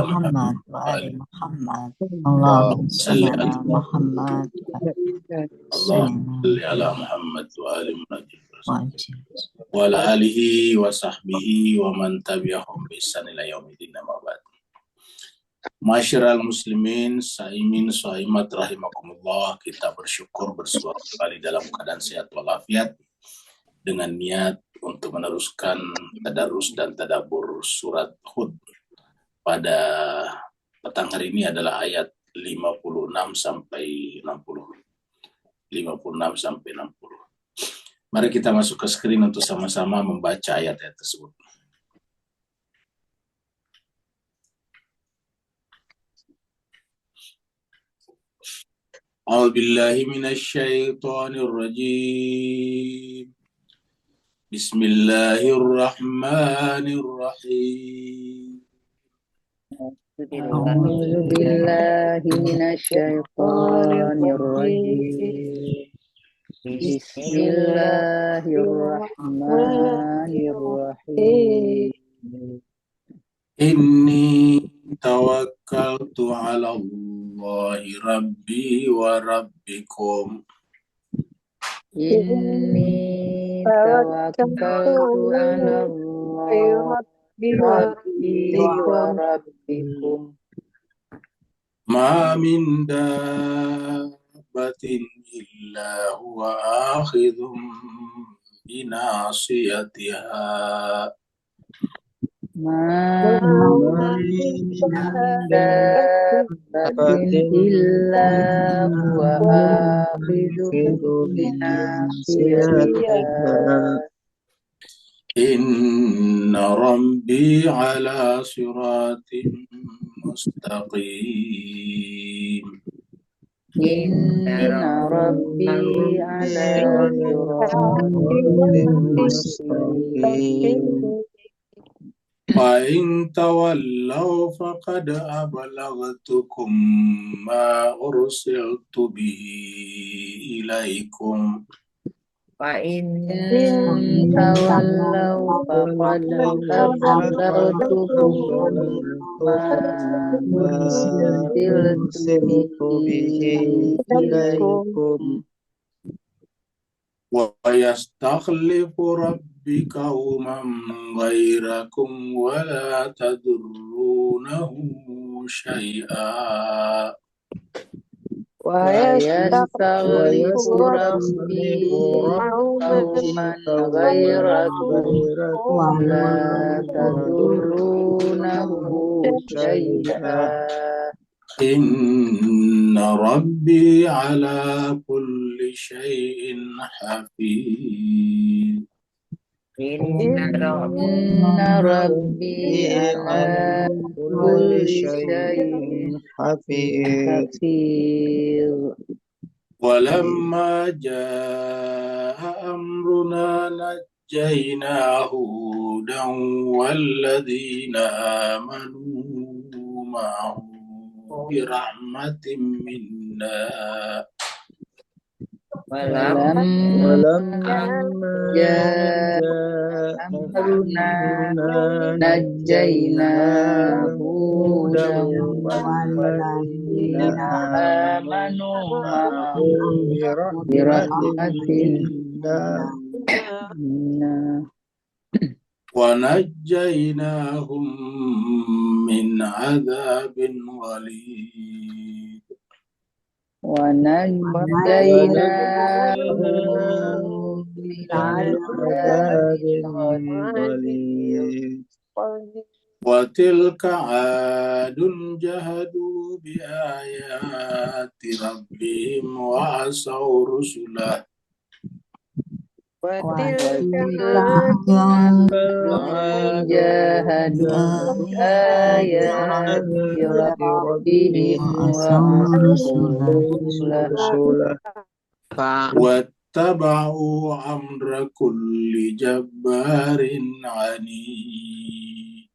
محمد وآل محمد اللهم صل على محمد اللهم صل على محمد وآل محمد وعلى آله وصحبه ومن تبعهم بإحسان إلى يوم الدين أما بعد. Masyiral muslimin, saimin, saimat rahimakumullah, kita bersyukur bersuara kembali dalam keadaan sehat walafiat dengan niat untuk meneruskan tadarus dan tadabbur surat Hud. Pada petang hari ini adalah ayat 56 sampai 60. 56 sampai 60. Mari kita masuk ke screen untuk sama-sama membaca ayat-ayat tersebut. A'udzubillahi minasyaitonirrajim. Bismillahirrahmanirrahim. A'udzubillahi minasyaitonirrajim. Bismillahirrahmanirrahim. Inni tawakkaltu 'ala Allahi rabbi wa rabbikum. Inni tawakkaltu 'ala Allahi rabbi wa rabbikum. Ma min dabbatin illa huwa akhidhum binasiyatiha. Ma min dabbatin illa huwa akhidhum binasiyatiha. Inna rabbi ala siratin mustaqim. Inna rabbi ala siratin mustaqim. Fa in tawallaw faqad ablaghtukum ma ursiltu bihi ilaikum. Fa in tawallaw faqad ablaghtukum ma ursiltu bihi ilaikum. Wa yastakhlifu rabbi qauman ghairakum wa la tadurrunahu syai'a. Wa yastakhlifu rabbi qauman ghairakum wa la tadurrunahu syai'a. Inna rabbi ala kulli syai'in hafiz. Inna rabbi ala kulli syai'in hafiz. Walamma jaa amruna najjayna hudan walladhina amanu ma'ahu birahmatin minna. Walamma jaa amruna najjayna hudan walladhina amanu ma'ahu birahmatin minna. Wa najjaynahum min adzabin ghalid. Wa najjaynahum min adzabin ghalid. Wa tilka 'adun jahadu bi ayati rabbihim wa asaw rusulah. Wa tilka 'adun jahadu bi ayati rabbihim wa rusulah. Wattaba'u amra kulli jabbarin 'anid.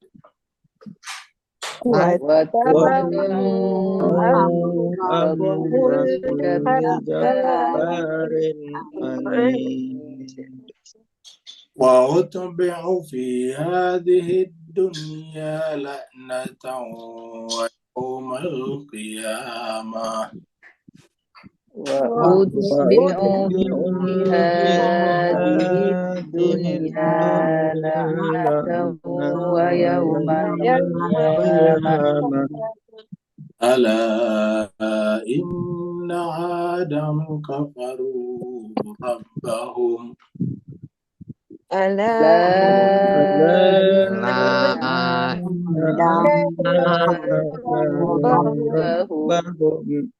Wattaba'u amra kulli jabbarin 'anid. وأتبعوا في هذه الدنيا لعنة ويوم القيامة وأتبعوا في هذه الدنيا لعنة ويوم القيامة ألا إن عادا كفروا ربهم ألا إن ربهم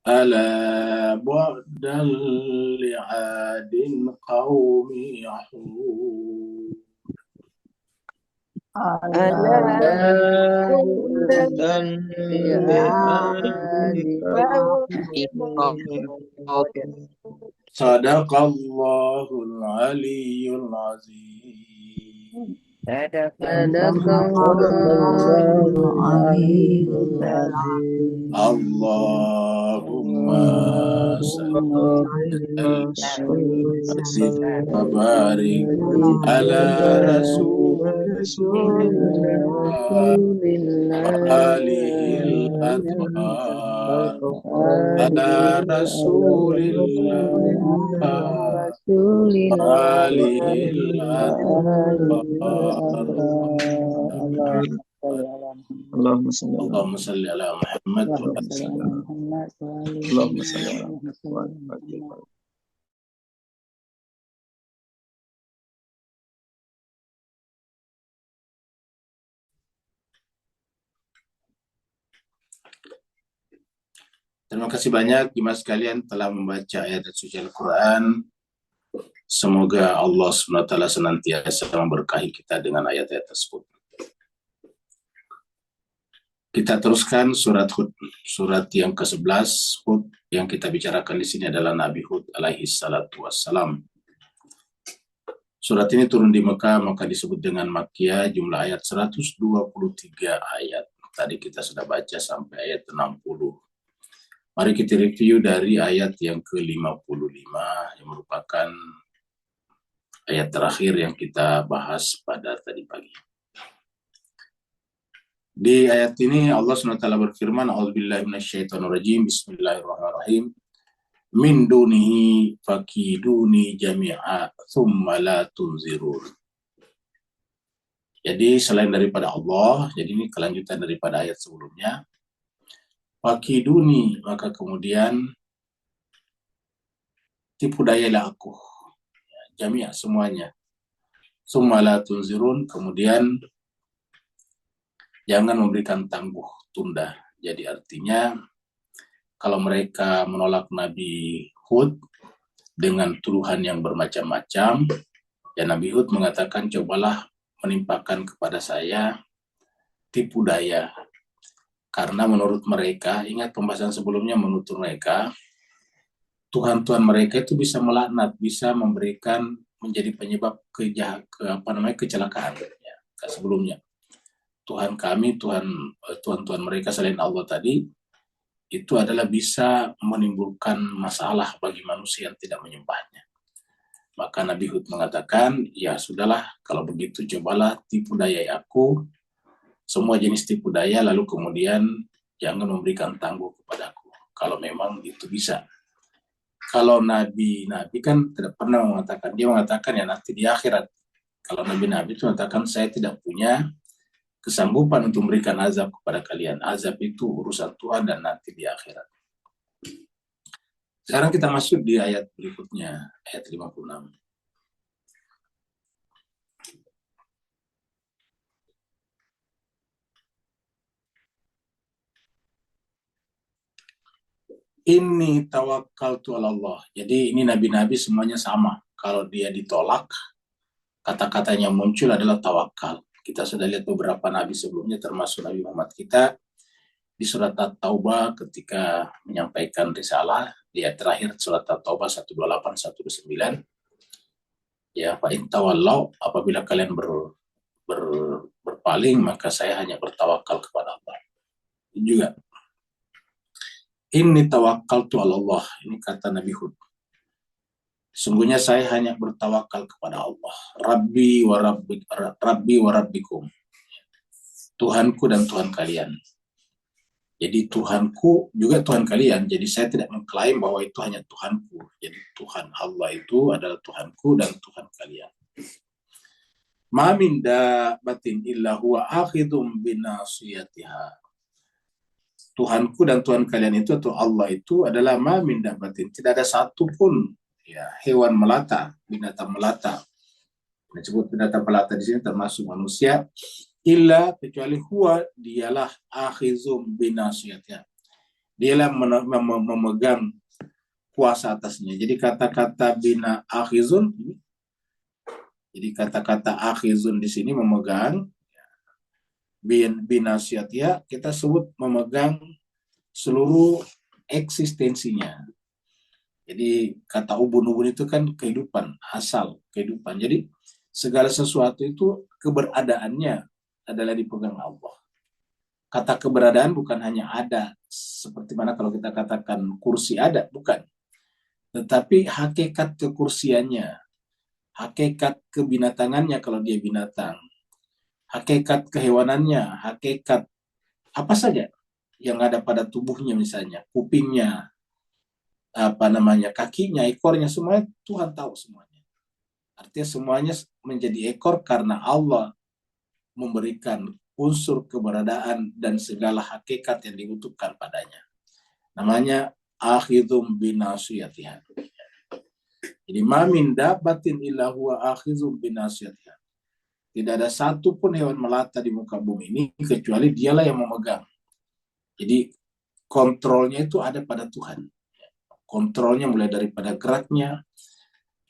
ألا بعدا لعاد قوم يحود ألا بعدا لعاد صدق الله العلي العظيم صدق الله العلي العظيم اللهم صل وسلم وبارك على رسول الله وآله الأطهار على رسول الله وآله الأطهار اللهم صل اللهم صل على محمد اللهم صل على محمد. Terima kasih banyak jemaah sekalian telah membaca ayat suci Al-Quran. Semoga Allah SWT senantiasa memberkahi kita dengan ayat-ayat tersebut. Kita teruskan surat Hud, surat yang ke-11 Hud. Yang kita bicarakan di sini adalah Nabi Hud alaihi salatu wassalam. Surat ini turun di Mekah, maka disebut dengan Makkiyah, jumlah ayat 123 ayat. Tadi kita sudah baca sampai ayat 60. Mari kita review dari ayat yang ke-55 yang merupakan ayat terakhir yang kita bahas pada tadi pagi. Di ayat ini Allah SWT berfirman, A'udzubillahi minasyaitonirrajim, Bismillahirrahmanirrahim. Min dunihi fakiduni jami'a thumma la tunzirun. Jadi selain daripada Allah, jadi ini kelanjutan daripada ayat sebelumnya. Fakiduni, maka kemudian tipu dayalah aku. Jami'a, semuanya. Thumma la tunzirun, kemudian jangan memberikan tangguh, tunda. Jadi artinya kalau mereka menolak Nabi Hud dengan tuduhan yang bermacam-macam, ya Nabi Hud mengatakan, cobalah menimpakan kepada saya tipu daya. Karena menurut mereka, ingat pembahasan sebelumnya, menurut mereka, Tuhan-Tuhan mereka itu bisa melaknat, bisa memberikan, menjadi penyebab kecelakaan. Ya, sebelumnya. Tuhan kami, Tuhan-Tuhan mereka selain Allah tadi, itu adalah bisa menimbulkan masalah bagi manusia yang tidak menyembahnya. Maka Nabi Hud mengatakan, ya sudahlah, kalau begitu cobalah tipu daya aku, semua jenis tipu daya, lalu kemudian jangan memberikan tangguh kepadaku, kalau memang itu bisa. Kalau Nabi kan tidak pernah mengatakan, dia mengatakan ya nanti di akhirat. Kalau Nabi itu mengatakan, saya tidak punya kesanggupan untuk memberikan azab kepada kalian. Azab itu urusan Tuhan dan nanti di akhirat. Sekarang kita masuk di ayat berikutnya, ayat 56. Inni tawakkaltu ala Allah. Jadi ini nabi-nabi semuanya sama. Kalau dia ditolak, kata-katanya muncul adalah tawakal. Kita sudah lihat beberapa nabi sebelumnya, termasuk Nabi Muhammad kita, di surat At-Taubah ketika menyampaikan risalah, di ayat terakhir surat At-Taubah 128-129, ya, fa in tawallaw, apabila kalian berpaling, maka saya hanya bertawakal kepada Allah. Ini juga. Inni tawakkaltu ala Allah, ini kata Nabi Hud. Sungguhnya saya hanya bertawakal kepada Allah. Rabbi wa rabbikum. Tuhanku dan Tuhan kalian. Jadi Tuhanku juga Tuhan kalian. Jadi saya tidak mengklaim bahwa itu hanya Tuhanku. Jadi Tuhan Allah itu adalah Tuhanku dan Tuhan kalian. Ma min dabbatin illa huwa akhidhum binasiyatiha. Tuhanku dan Tuhan kalian itu atau Allah itu adalah ma min dabbatin. Tidak ada satu pun ya hewan melata, binatang melata. Disebut binatang melata di sini termasuk manusia. Illa kecuali huwa dialah akhizum binasiyatiha. Dialah memegang kuasa atasnya. Jadi kata-kata bina akhizun, jadi kata-kata akhizun di sini memegang, binasiyatiha kita sebut memegang seluruh eksistensinya. Jadi kata ubun-ubun itu kan kehidupan, asal kehidupan. Jadi segala sesuatu itu keberadaannya adalah dipegang Allah. Kata keberadaan bukan hanya ada, seperti mana kalau kita katakan kursi ada, bukan. Tetapi hakikat kekursiannya, hakikat kebinatangannya kalau dia binatang, hakikat kehewanannya, hakikat apa saja yang ada pada tubuhnya misalnya, kupingnya, kakinya, ekornya, semuanya Tuhan tahu semuanya. Artinya semuanya menjadi ekor karena Allah memberikan unsur keberadaan dan segala hakikat yang dibutuhkan padanya. Namanya akhidhum binasiyatiha. Jadi ma min dabbatin illa huwa akhidhum binasiyatiha. Tidak ada satu pun hewan melata di muka bumi ini kecuali dialah yang memegang. Jadi kontrolnya itu ada pada Tuhan. Kontrolnya mulai daripada geraknya,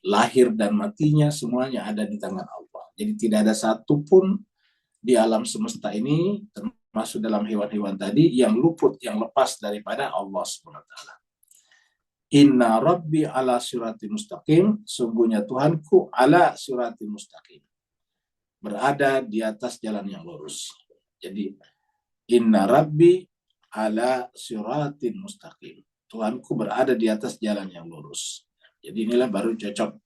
lahir dan matinya, semuanya ada di tangan Allah. Jadi tidak ada satu pun di alam semesta ini, termasuk dalam hewan-hewan tadi, yang luput, yang lepas daripada Allah SWT. Inna Rabbi ala sirati mustaqim, sungguhnya Tuhanku ala sirati mustaqim, berada di atas jalan yang lurus. Jadi Inna Rabbi ala siratin mustaqim, Tuhanku berada di atas jalan yang lurus. Jadi inilah baru cocok.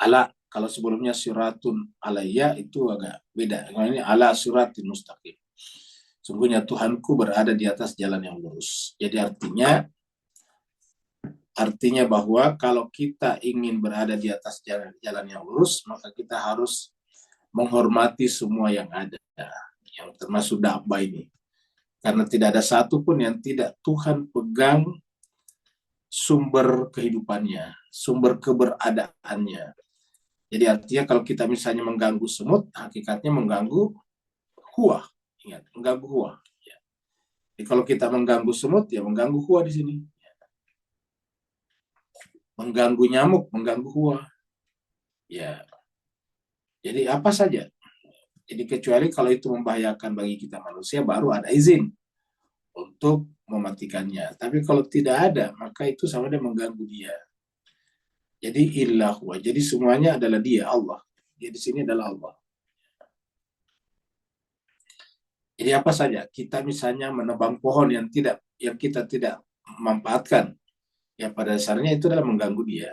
Ala, kalau sebelumnya siratun alayya itu agak beda. Ini ala siratin mustaqim. Sungguhnya Tuhanku berada di atas jalan yang lurus. Jadi artinya bahwa kalau kita ingin berada di atas jalan yang lurus, maka kita harus menghormati semua yang ada, yang termasuk dakwah ini. Karena tidak ada satu pun yang tidak Tuhan pegang sumber kehidupannya, sumber keberadaannya. Jadi artinya kalau kita misalnya mengganggu semut, hakikatnya mengganggu huwa. Ingat, mengganggu huwa. Ya. Jadi kalau kita mengganggu semut, ya mengganggu huwa di sini. Ya. Mengganggu nyamuk, mengganggu huwa. Ya. Jadi apa saja. Jadi kecuali kalau itu membahayakan bagi kita manusia, baru ada izin untuk mematikannya. Tapi kalau tidak ada, maka itu sama dengan mengganggu dia. Jadi illah huwa. Jadi semuanya adalah dia, Allah. Dia di sini adalah Allah. Jadi apa saja, kita misalnya menebang pohon yang kita tidak memanfaatkan, ya pada dasarnya itu adalah mengganggu dia.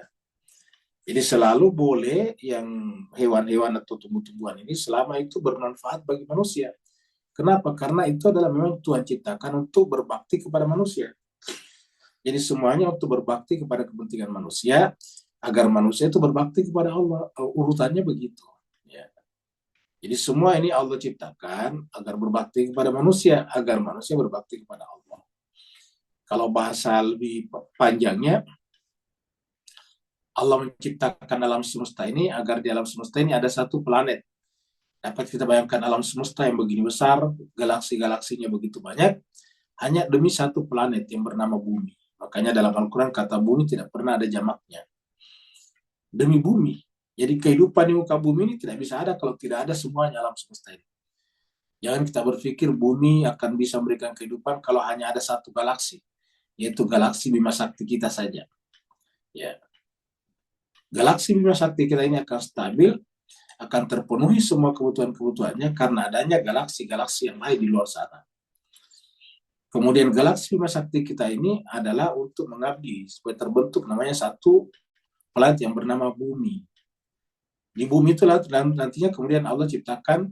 Jadi selalu boleh yang hewan-hewan atau tumbuh-tumbuhan ini selama itu bermanfaat bagi manusia. Kenapa? Karena itu adalah memang Tuhan ciptakan untuk berbakti kepada manusia. Jadi semuanya untuk berbakti kepada kepentingan manusia, agar manusia itu berbakti kepada Allah. Urutannya begitu. Ya. Jadi semua ini Allah ciptakan agar berbakti kepada manusia, agar manusia berbakti kepada Allah. Kalau bahasa lebih panjangnya, Allah menciptakan alam semesta ini agar di alam semesta ini ada satu planet. Dapat kita bayangkan alam semesta yang begini besar, galaksi-galaksinya begitu banyak, hanya demi satu planet yang bernama bumi. Makanya dalam Al-Quran kata bumi tidak pernah ada jamaknya. Demi bumi. Jadi kehidupan di muka bumi ini tidak bisa ada kalau tidak ada semuanya alam semesta ini. Jangan kita berpikir bumi akan bisa memberikan kehidupan kalau hanya ada satu galaksi, yaitu galaksi Bima Sakti kita saja. Ya. Galaksi Bima Sakti kita ini akan stabil, akan terpenuhi semua kebutuhan-kebutuhannya karena adanya galaksi-galaksi yang lain di luar sana. Kemudian galaksi Bima Sakti kita ini adalah untuk mengabdi supaya terbentuk namanya satu planet yang bernama bumi. Di bumi itu nantinya kemudian Allah ciptakan,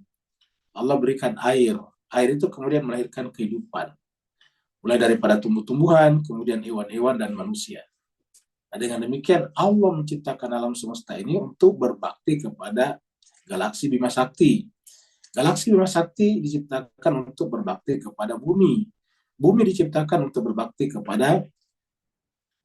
Allah berikan air. Air itu kemudian melahirkan kehidupan. Mulai daripada tumbuh-tumbuhan, kemudian hewan-hewan dan manusia. Nah, dengan demikian Allah menciptakan alam semesta ini untuk berbakti kepada galaksi Bima Sakti. Galaksi Bima Sakti diciptakan untuk berbakti kepada bumi. Bumi diciptakan untuk berbakti kepada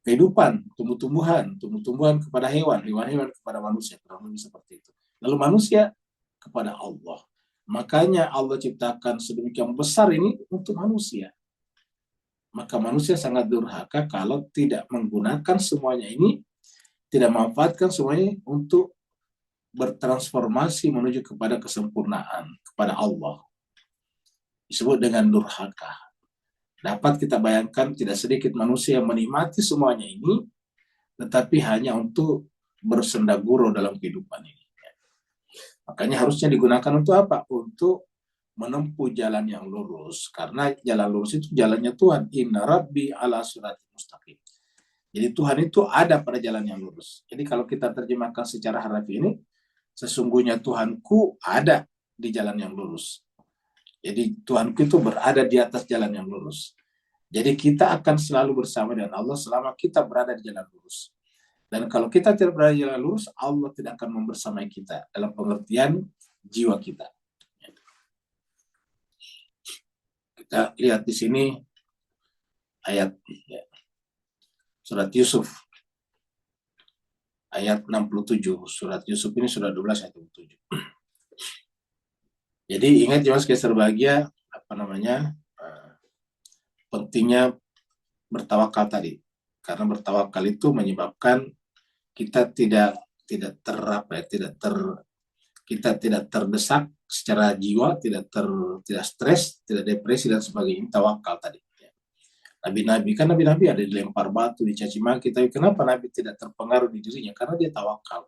kehidupan, tumbuh-tumbuhan kepada hewan, hewan-hewan kepada manusia, kurang lebih seperti itu. Lalu manusia kepada Allah. Makanya Allah ciptakan sedemikian besar ini untuk manusia. Maka manusia sangat durhaka kalau tidak menggunakan semuanya ini, tidak memanfaatkan semuanya untuk bertransformasi menuju kepada kesempurnaan, kepada Allah. Disebut dengan durhaka. Dapat kita bayangkan tidak sedikit manusia yang menikmati semuanya ini, tetapi hanya untuk bersendaguro dalam kehidupan ini. Makanya harusnya digunakan untuk apa? Untuk menempuh jalan yang lurus. Karena jalan lurus itu jalannya Tuhan. Inna Rabbi ala siratin mustaqim. Jadi Tuhan itu ada pada jalan yang lurus. Jadi kalau kita terjemahkan secara harfiah ini, sesungguhnya Tuhanku ada di jalan yang lurus. Jadi Tuhanku itu berada di atas jalan yang lurus. Jadi kita akan selalu bersama dengan Allah selama kita berada di jalan lurus. Dan kalau kita tidak berada di jalan lurus, Allah tidak akan membersamai kita dalam pengertian jiwa kita. Kita lihat di sini ayat surat Yusuf ayat 67. Surat Yusuf ini surat 12 ayat 67. Jadi ingat jemaah sekalian berbahagia, pentingnya bertawakal tadi. Karena bertawakal itu menyebabkan kita tidak terdesak secara jiwa, tidak stres, tidak depresi dan sebagainya. Tawakal tadi. Nabi-nabi ada dilempar batu, dicaci maki, tapi kenapa Nabi tidak terpengaruh di dirinya? Karena dia tawakal.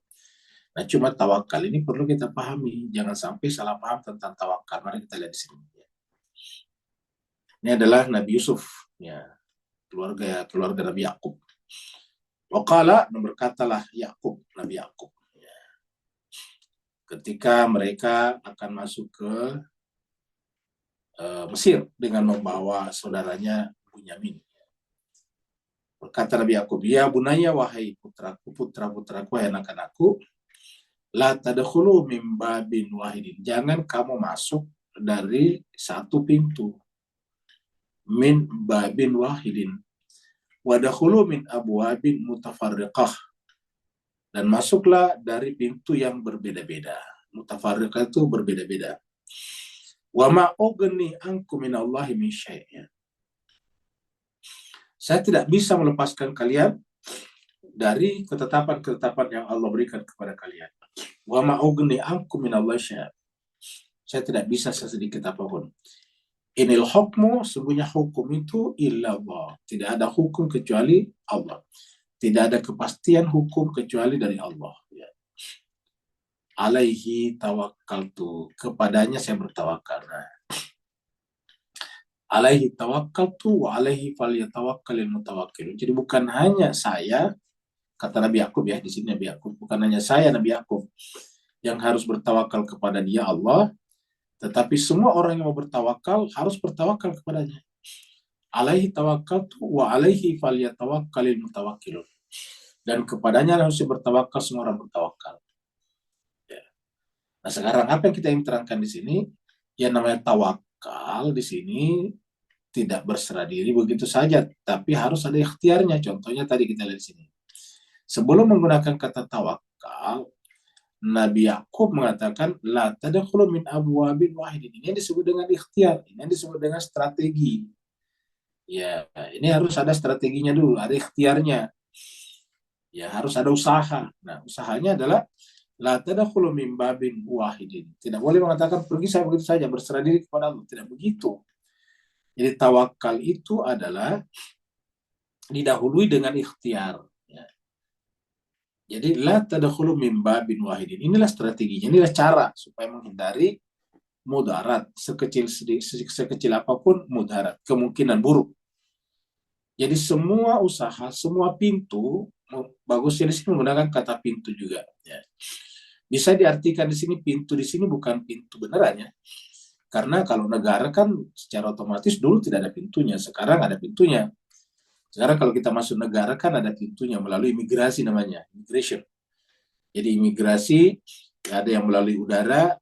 Nah, cuma tawakal ini perlu kita pahami, jangan sampai salah paham tentang tawakal. Mari kita lihat di sini. Ini adalah Nabi Yusuf, ya, keluarga Nabi Yakub. Waqala, berkatalah Yakub, Nabi Yakub. Ketika mereka akan masuk ke Mesir dengan membawa saudaranya Bunyamin. Berkata Nabi Yakub, ya bunaya, wahai putra-putraku, wahai anak-anakku, la tadkhulu min babin wahidin. Jangan kamu masuk dari satu pintu. Min babin wahidin. Wadkhulu min abwabin mutafarriqah. Dan masuklah dari pintu yang berbeda-beda. Mutafarriqah itu berbeda-beda. Wa ma ughni ankum minallahi min syai'. Saya tidak bisa melepaskan kalian dari ketetapan-ketetapan yang Allah berikan kepada kalian. Wa ma ughni ankum minallahi syai'. Saya tidak bisa sesedikit apapun. Inil hukmu, sungguhnya hukum itu illa Allah. Tidak ada hukum kecuali Allah. Tidak ada kepastian hukum kecuali dari Allah. Ya. Alaihi tawakkaltu, kepadanya saya bertawakal. Alaihi tawakkaltu wa alaihi falyatawakkalul mutawakkilun. Jadi bukan hanya saya, kata Nabi Yakub ya, di sini Nabi Yakub, bukan hanya saya Nabi Yakub yang harus bertawakal kepada Dia Allah, tetapi semua orang yang mau bertawakal harus bertawakal kepadanya. Alaihi tawakkaltu wa alaihi falyatawakkalul mutawakkilun. Dan kepadanya harus bertawakal, semua orang bertawakal. Ya. Nah, sekarang apa yang kita ingin terangkan di sini? Yang namanya tawakal di sini tidak berserah diri begitu saja, tapi harus ada ikhtiarnya. Contohnya tadi kita lihat di sini. Sebelum menggunakan kata tawakal, Nabi Yakub mengatakan la tadkhulu min abwabin wahidin. Ini yang disebut dengan ikhtiar, ini yang disebut dengan strategi. Ya, ini harus ada strateginya dulu, ada ikhtiarnya. Ya, harus ada usaha. Nah, usahanya adalah la tadkhulu min babin wahidin. Tidak boleh mengatakan pergi saya begitu saja berserah diri kepada Allah, tidak begitu. Jadi tawakal itu adalah didahului dengan ikhtiar. Ya. Jadi la tadkhulu min babin wahidin. Inilah strateginya, inilah cara supaya menghindari mudarat, sekecil apapun mudarat, kemungkinan buruk. Jadi semua usaha, semua pintu, bagusnya di sini menggunakan kata pintu juga. Ya. Bisa diartikan di sini pintu di sini bukan pintu beneran ya. Karena kalau negara kan secara otomatis dulu tidak ada pintunya, sekarang ada pintunya. Sekarang kalau kita masuk negara kan ada pintunya melalui imigrasi namanya, immigration. Jadi imigrasi ada yang melalui udara,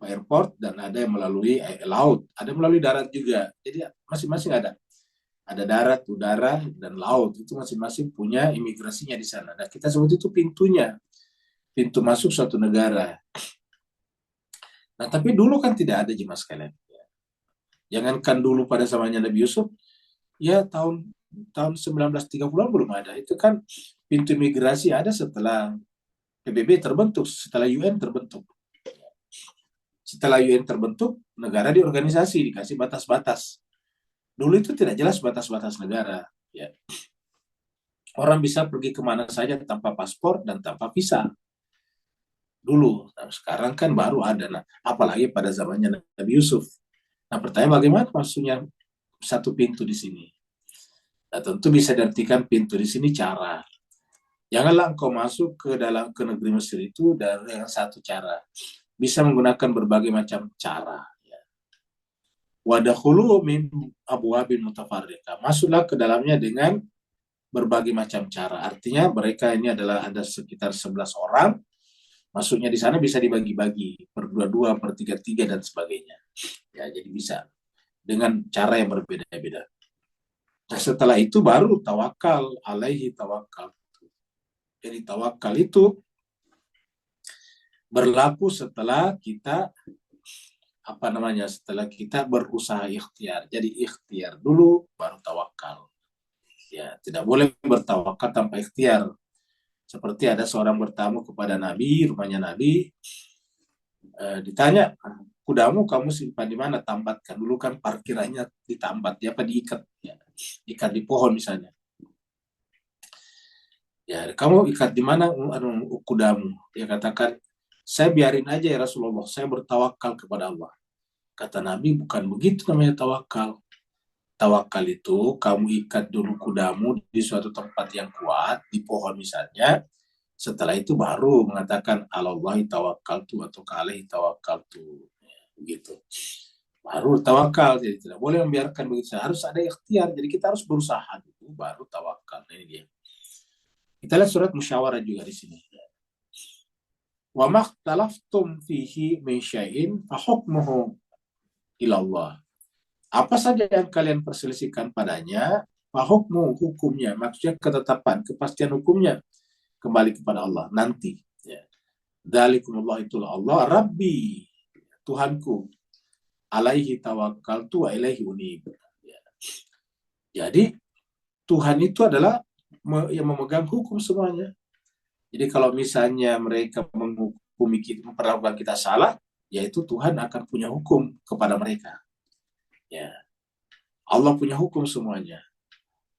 airport, dan ada yang melalui laut, ada melalui darat juga. Jadi masing-masing ada. Ada darat, udara, dan laut. Itu masing-masing punya imigrasinya di sana. Nah, kita sebut itu pintunya. Pintu masuk suatu negara. Nah, tapi dulu kan tidak ada jemaah sekalian. Jangankan dulu pada zamannya Nabi Yusuf, ya tahun 1930-an belum ada. Itu kan pintu imigrasi ada setelah PBB terbentuk, setelah UN terbentuk. Setelah UN terbentuk, negara diorganisasi, dikasih batas-batas. Dulu itu tidak jelas batas-batas negara. Ya. Orang bisa pergi kemana saja tanpa paspor dan tanpa visa. Dulu. Nah, sekarang kan baru ada. Nah, apalagi pada zamannya Nabi Yusuf. Nah, pertanyaan bagaimana maksudnya satu pintu di sini? Nah, tentu bisa diartikan pintu di sini cara. Janganlah engkau masuk ke negeri Mesir itu dengan satu cara. Bisa menggunakan berbagai macam cara. Wadakhulu min abwabin mutafarriqah. Masuklah ke dalamnya dengan berbagai macam cara. Artinya mereka ini adalah ada sekitar 11 orang. Masuknya di sana bisa dibagi-bagi per 2-2, per 3-3 dan sebagainya. Ya, jadi bisa dengan cara yang berbeda-beda. Nah, setelah itu baru tawakal, alaihi tawakal. Jadi tawakal itu berlaku setelah kita setelah kita berusaha ikhtiar. Jadi ikhtiar dulu baru tawakal. Ya, tidak boleh bertawakal tanpa ikhtiar. Seperti ada seorang bertamu kepada Nabi, rumahnya Nabi, ditanya, kudamu kamu simpan di mana? Tambatkan. Dulu kan parkirannya ditambat, diikat, ya. Ikat di pohon misalnya. Ya, kamu ikat di mana kudamu? Dia katakan, saya biarin aja ya Rasulullah, saya bertawakal kepada Allah. Kata Nabi, bukan begitu namanya tawakal. Tawakal itu kamu ikat dulu kudamu di suatu tempat yang kuat, di pohon misalnya. Setelah itu baru mengatakan Allahi tawakkaltu atau alaihi tawakkaltu. Begitu. Baru tawakal. Jadi tidak boleh membiarkan begitu. Harus ada ikhtiar. Jadi kita harus berusaha dulu, baru tawakal. Ini dia. Kita lihat surat musyawarah juga di sini. Wa makhtalaftum fihi min syai'in fa hukmuhu ilallah. Apa saja yang kalian perselisihkan padanya, fa hukmu, hukumnya, maksudnya ketetapan, kepastian hukumnya kembali kepada Allah nanti. Ya. Dzalikumullah, itulah Allah, Rabbi, Tuhanku, alaihi tawakkaltu wa ilaihi unib. Ya. Jadi Tuhan itu adalah yang memegang hukum semuanya. Jadi kalau misalnya mereka menghukumi kita, memperlakukan kita salah, yaitu Tuhan akan punya hukum kepada mereka. Ya. Allah punya hukum semuanya.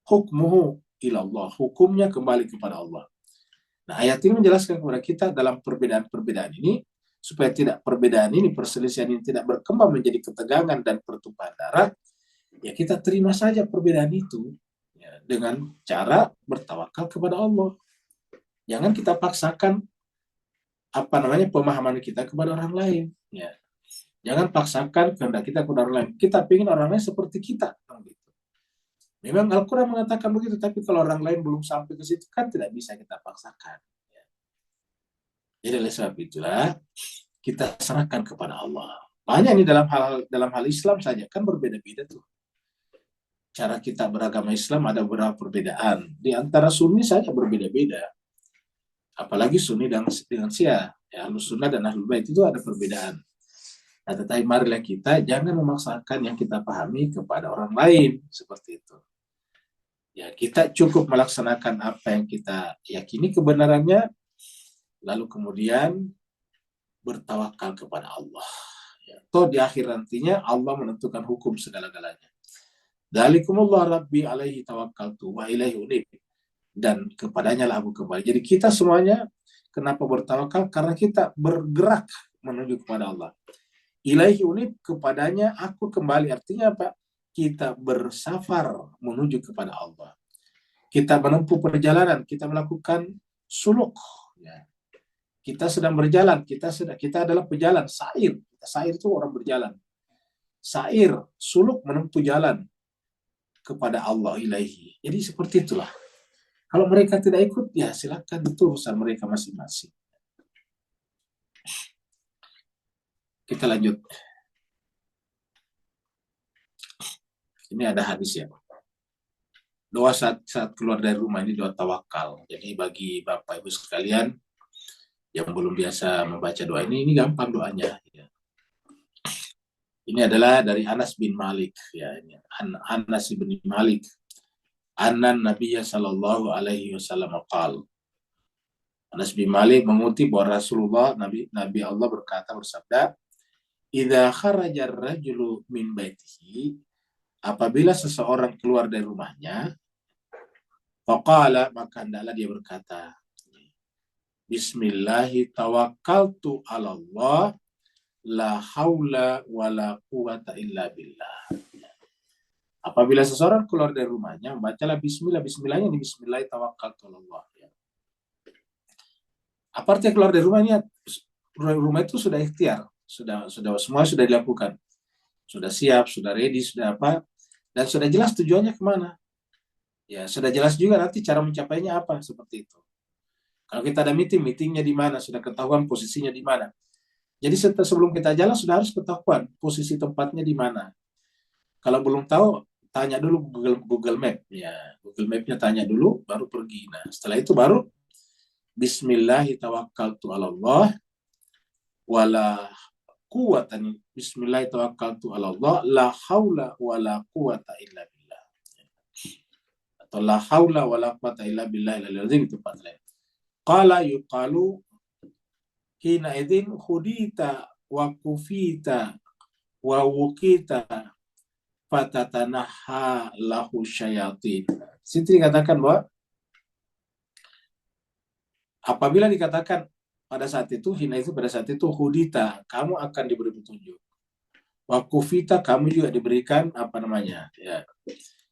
Hukmuhu ilallah, hukumnya kembali kepada Allah. Nah, ayat ini menjelaskan kepada kita dalam perbedaan-perbedaan ini, supaya tidak perbedaan ini, perselisihan ini tidak berkembang menjadi ketegangan dan pertumpahan darah, ya kita terima saja perbedaan itu ya, dengan cara bertawakal kepada Allah. Jangan kita paksakan pemahaman kita kepada orang lain. Ya. Jangan paksakan kehendak kita kepada orang lain. Kita ingin orang lain seperti kita. Memang Al-Quran mengatakan begitu, tapi kalau orang lain belum sampai ke situ kan tidak bisa kita paksakan. Ya. Jadi oleh sebab itulah kita serahkan kepada Allah. Banyak ini dalam hal Islam saja kan berbeda-beda tuh. Cara kita beragama Islam ada beberapa perbedaan. Di antara Sunni saja berbeda-beda. Apalagi Sunni dengan Syiah. Ya, Ahlus Sunnah dan Ahlul Bait itu ada perbedaan. Nah, tetapi marilah kita jangan memaksakan yang kita pahami kepada orang lain seperti itu. Ya, kita cukup melaksanakan apa yang kita yakini kebenarannya, lalu kemudian bertawakal kepada Allah. Ya, toh di akhir nantinya Allah menentukan hukum segala-galanya. Dzalikumullah Rabbi alaihi tawakkaltu wa ilaihi unib. Dan kepadanya lah aku kembali. Jadi kita semuanya kenapa bertawakal? Karena kita bergerak menuju kepada Allah. Ilaihi unib, kepadanya aku kembali. Artinya apa? Kita bersafar menuju kepada Allah. Kita menempuh perjalanan, kita melakukan suluk. Ya. Kita sedang berjalan, kita adalah pejalan, sair. Sair itu orang berjalan. Sair, suluk menempuh jalan kepada Allah ilaihi. Jadi seperti itulah. Kalau mereka tidak ikut, ya silakan, itu urusan mereka masing-masing. Kita lanjut. Ini ada hadis ya. Doa saat keluar dari rumah ini doa tawakal. Jadi bagi Bapak Ibu sekalian yang belum biasa membaca doa ini gampang doanya. Ya. Ini adalah dari Anas bin Malik. Ya, ini. Anas bin Malik. Annan Nabiya sallallahu alaihi wasallam qala. Anas bin Malik mengutip bahwa Rasulullah Nabi Allah bersabda, "Idza kharaja ar-rajulu min baitihi," apabila seseorang keluar dari rumahnya, faqala, maka hendaklah dia berkata, Bismillahi tawakkaltu 'ala Allah, la haula wala quwata illa billah. Apabila seseorang keluar dari rumahnya, bacalah bismillah, bismillahnya di bismillah tawakkaltu 'ala Allah. Apa artinya keluar dari rumahnya? Rumah itu sudah ikhtiar, sudah semua sudah dilakukan. Sudah siap, sudah ready, sudah apa, dan sudah jelas tujuannya kemana. Ya, sudah jelas juga nanti cara mencapainya apa, seperti itu. Kalau kita ada meetingnya di mana, sudah ketahuan posisinya di mana. Jadi sebelum kita jalan sudah harus ketahuan posisi tempatnya di mana. Kalau belum tahu, tanya dulu Google Map. Ya, Google Map-nya tanya dulu, baru pergi. Nah, setelah itu baru Bismillahi tawakkaltu 'ala Allah wala quwatan. Bismillahi tawakkaltu 'ala Allah, la haula wala quwata illa billah. Atau la haula wala quwata illa billah al-azim, itu tempat lain. Qala yuqalu hina idzin khudita wa kufita wa wukita fatatanaha lahu syayatin. Sini dikatakan bahwa apabila dikatakan pada saat itu, hina itu pada saat itu, hudita, kamu akan diberi petunjuk. Wa kufita, kamu juga diberikan apa namanya? Ya.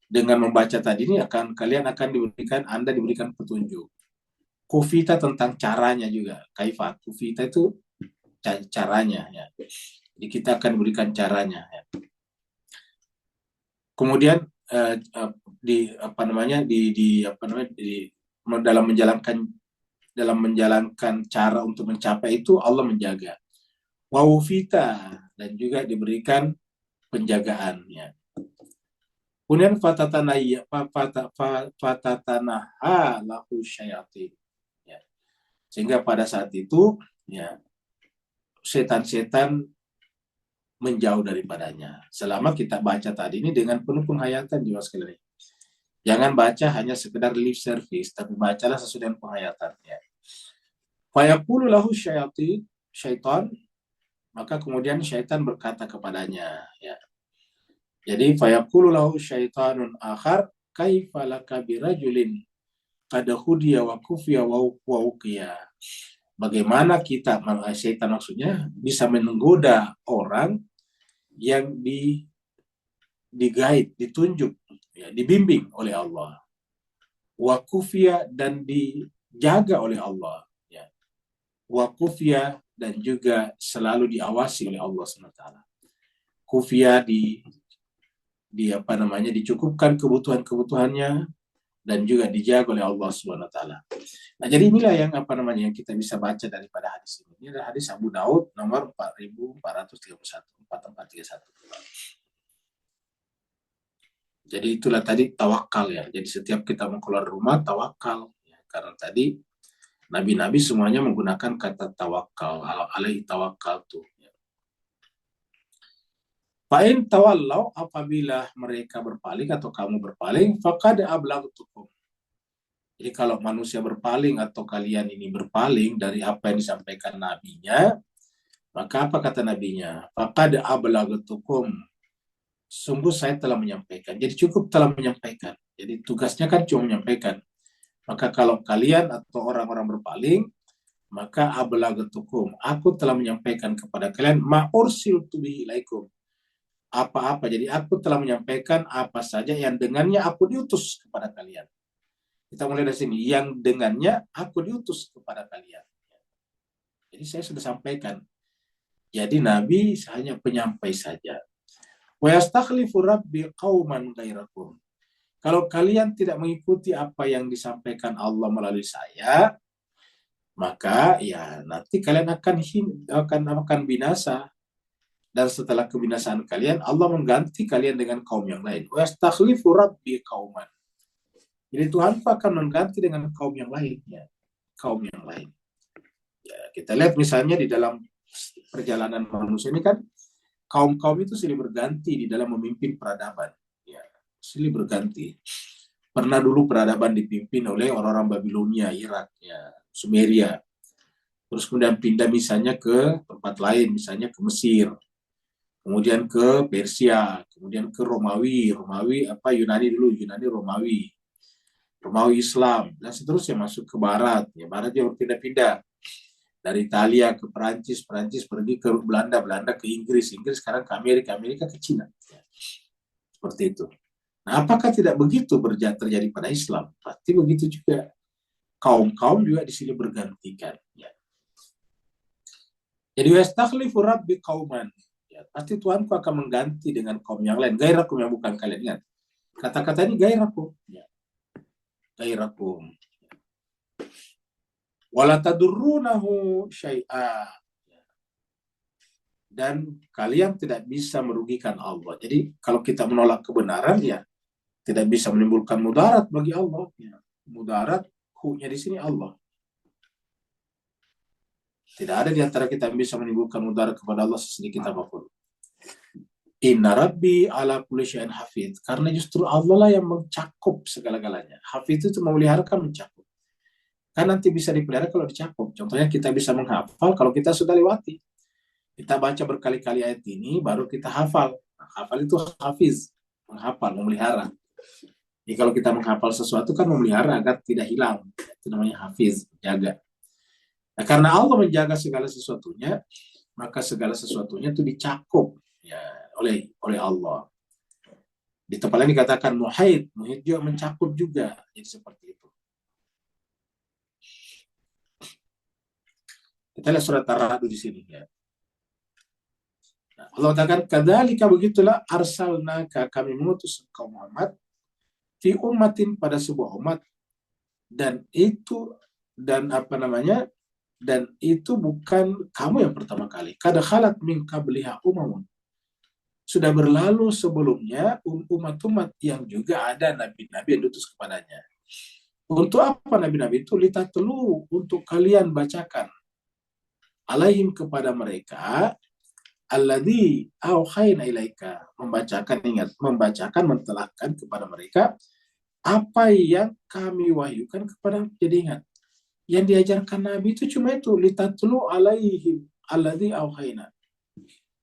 Dengan membaca tadi ini kalian akan diberikan, Anda diberikan petunjuk. Kufita tentang caranya juga. Kaifa, kufita itu caranya ya. Jadi kita akan diberikan caranya ya. Kemudian dalam menjalankan cara untuk mencapai itu Allah menjaga. Wawufita, dan juga diberikan penjagaan ya. Kemudian fatatanaha lahu syayatin ya. Sehingga pada saat itu ya setan-setan menjauh daripadanya. Selama kita baca tadi ini dengan penuh penghayatan jiwa sekalian. Jangan baca hanya sekedar lip service, tapi bacalah sesuai dengan penghayatan. Fayaqulu lahu syaitan, maka kemudian syaitan berkata kepadanya. Ya. Jadi fayaqulu lahu syaitanun akhar, kaifa laka birajulin qad hudiya wa kufiya wa uqiya. Bagaimana kita, syaitan maksudnya, bisa menggoda orang yang di-guide, ditunjuk, ya, dibimbing oleh Allah. Wa kufiya, dan dijaga oleh Allah. Ya. Wa kufiya, dan juga selalu diawasi oleh Allah SWT. Kufiya dicukupkan kebutuhannya dan juga dijaga oleh Allah SWT. Nah, jadi inilah yang yang kita bisa baca daripada hadis ini. Ini adalah hadis Abu Daud nomor 4431. Jadi itulah tadi tawakal ya. Jadi setiap kita mau keluar rumah tawakal ya. Karena tadi nabi-nabi semuanya menggunakan kata tawakal, alaihi tawakkaltu. Fa'in tawallau, apabila mereka berpaling atau kamu berpaling, faqad ablaghtukum. Jadi kalau manusia berpaling atau kalian ini berpaling dari apa yang disampaikan nabinya, maka apa kata nabinya? Faqad ablaghtukum. Sungguh saya telah menyampaikan. Jadi cukup telah menyampaikan. Jadi tugasnya kan cuma menyampaikan. Maka kalau kalian atau orang-orang berpaling, maka ablagatukum, aku telah menyampaikan kepada kalian ma ursiltu bihi ilaikum, apa-apa. Jadi aku telah menyampaikan apa saja yang dengannya aku diutus kepada kalian. Kita mulai dari sini, yang dengannya aku diutus kepada kalian. Jadi saya sudah sampaikan. Jadi Nabi hanya penyampai saja. Wa yastakhlifu rabbi qauman ghairakum. Kalau kalian tidak mengikuti apa yang disampaikan Allah melalui saya, maka ya nanti kalian akan binasa. Dan setelah kebinasaan kalian, Allah mengganti kalian dengan kaum yang lain. Wa yastakhlifu rabbi qauman. Jadi Tuhan akan mengganti dengan kaum yang lain, ya. Kaum yang lain. Ya, kita lihat misalnya di dalam perjalanan manusia ini kan kaum-kaum itu silih berganti di dalam memimpin peradaban. Ya, silih berganti. Pernah dulu peradaban dipimpin oleh orang-orang Babilonia, Irak, ya, Sumeria. Terus kemudian pindah misalnya ke tempat lain, misalnya ke Mesir. Kemudian ke Persia, kemudian ke Romawi Yunani dulu, Yunani Romawi Islam, dan seterusnya masuk ke Barat. Ya, Barat dia berpindah-pindah. Dari Italia ke Perancis pergi ke Belanda ke Inggris sekarang ke Amerika ke Cina. Ya, seperti itu. Nah, apakah tidak begitu terjadi pada Islam? Pasti begitu juga. Kaum-kaum juga di sini bergantikan. Ya. Jadi yastakhlifu rabbi qauman. Ya, pasti Tuhanku akan mengganti dengan kaum yang lain. Gairakum, yang bukan kalian. Ingat. Kata-kata ini gairakum. Ya. Gairakum. Wala tadurrunahu syai'a. Dan kalian tidak bisa merugikan Allah. Jadi kalau kita menolak kebenaran, ya tidak bisa menimbulkan mudarat bagi Allah. Ya. Mudarat, hu-nya di sini Allah. Tidak ada di antara kita yang bisa menimbulkan mudarat kepada Allah sedikit apapun. Inna Rabbi ala kulli syai'in hafidz. Karena justru Allah lah yang mencakup segala-galanya. Hafidz itu memelihara, kan mencakup. Kan nanti bisa dipelihara kalau dicakup. Contohnya kita bisa menghafal kalau kita sudah lewati. Kita baca berkali-kali ayat ini, baru kita hafal. Nah, hafal itu hafiz, menghafal, memelihara. Jadi kalau kita menghafal sesuatu kan memelihara agar tidak hilang. Itu namanya hafiz, jaga. Nah, karena Allah menjaga segala sesuatunya, maka segala sesuatunya itu dicakup, ya, oleh Allah. Di tempat lain dikatakan muhait juga mencakup juga. Jadi seperti itu. Kita lihat surat Ar-Ra'd di sini, ya. Nah, Allah katakan, kadzalika, begitulah arsalnaka, kami mengutus engkau Muhammad fi ummatin, pada sebuah umat, dan itu bukan kamu yang pertama kali. Qad khalat min qabliha umamun, sudah berlalu sebelumnya umat-umat yang juga ada nabi-nabi yang diutus kepadanya. Untuk apa nabi-nabi itu? Litatlu, untuk kalian bacakan, alaihim, kepada mereka, alladzi auhayna ilaika, membacakan, mentelahkan kepada mereka apa yang kami wahyukan kepada. Jadi ingat, yang diajarkan Nabi itu cuma itu, litatlu alaihim alladzi auhayna.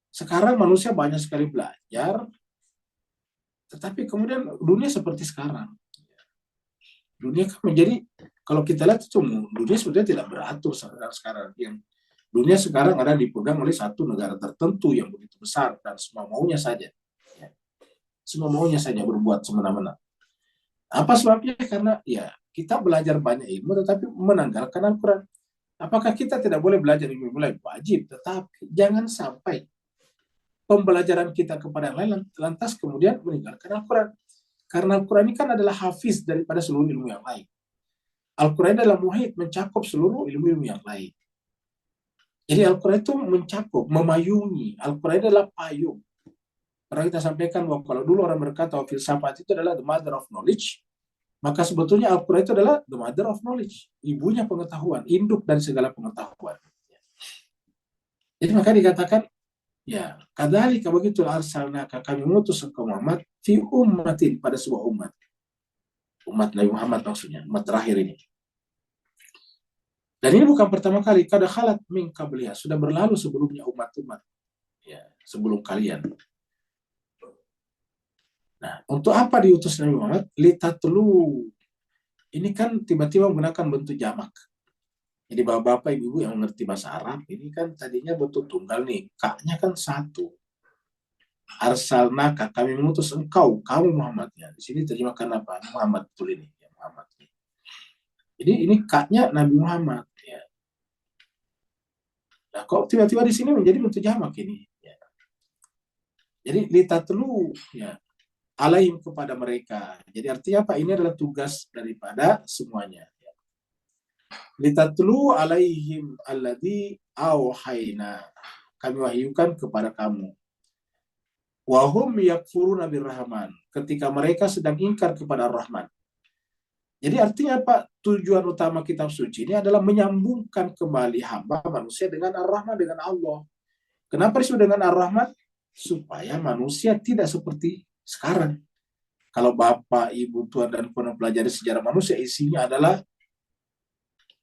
Sekarang manusia banyak sekali belajar, tetapi kemudian dunia seperti sekarang. Dunia kan menjadi, kalau kita lihat itu dunia sebetulnya tidak beratur sekarang. Yang dunia sekarang ada dipegang oleh satu negara tertentu yang begitu besar dan semua maunya saja. Semua maunya saja berbuat semena-mena. Apa sebabnya? Karena ya kita belajar banyak ilmu tetapi menanggalkan Al-Quran. Apakah kita tidak boleh belajar ilmu? Boleh, wajib, tetapi jangan sampai pembelajaran kita kepada yang lain lantas kemudian meninggalkan Al-Quran. Karena Al-Quran ini kan adalah hafiz daripada seluruh ilmu yang lain. Al-Quran adalah muhit, mencakup seluruh ilmu-ilmu yang lain. Jadi Al-Quran itu mencakup, memayungi. Al-Quran adalah payung. Pernah kita sampaikan bahwa kalau dulu orang berkata filsafat itu adalah the mother of knowledge, maka sebetulnya Al-Quran itu adalah the mother of knowledge, ibunya pengetahuan, induk dari segala pengetahuan. Jadi maka dikatakan, ya, kadzalika, begitu arsalnaka, kami mengutus engkau Muhammad fi ummatin, pada sebuah umat. Umat Nabi Muhammad maksudnya, umat terakhir ini. Dan ini bukan pertama kali, qad khalat min qabliha, sudah berlalu sebelumnya umat-umat, ya, sebelum kalian. Nah, untuk apa diutus Nabi Muhammad? Litatlu. Ini kan tiba-tiba menggunakan bentuk jamak. Jadi bapak-bapak, ibu-ibu yang mengerti bahasa Arab, ini kan tadinya bentuk tunggal nih, kaknya kan satu. Arsalnaka, kami mengutus engkau, kamu Muhammad. Ya, di sini terjemahkan apa? Muhammad, betul ini. Ya, Muhammad. Jadi ini kaknya Nabi Muhammad. Ya. Nah, kok tiba-tiba di sini menjadi bentuk jamak ini? Ya. Jadi litatlu, ya, alaihim kepada mereka. Jadi artinya apa? Ini adalah tugas daripada semuanya. Litatlu alaihim alladhi auhayna. Kami wahyukan kepada kamu. Wahum yakfuruna birrahman. Ketika mereka sedang ingkar kepada Ar-Rahman. Jadi artinya apa? Tujuan utama kitab suci ini adalah menyambungkan kembali hamba manusia dengan Ar-Rahman, dengan Allah. Kenapa disebut dengan Ar-Rahman? Supaya manusia tidak seperti sekarang. Kalau Bapak, Ibu, Tuan, dan pernah pelajari sejarah manusia, isinya adalah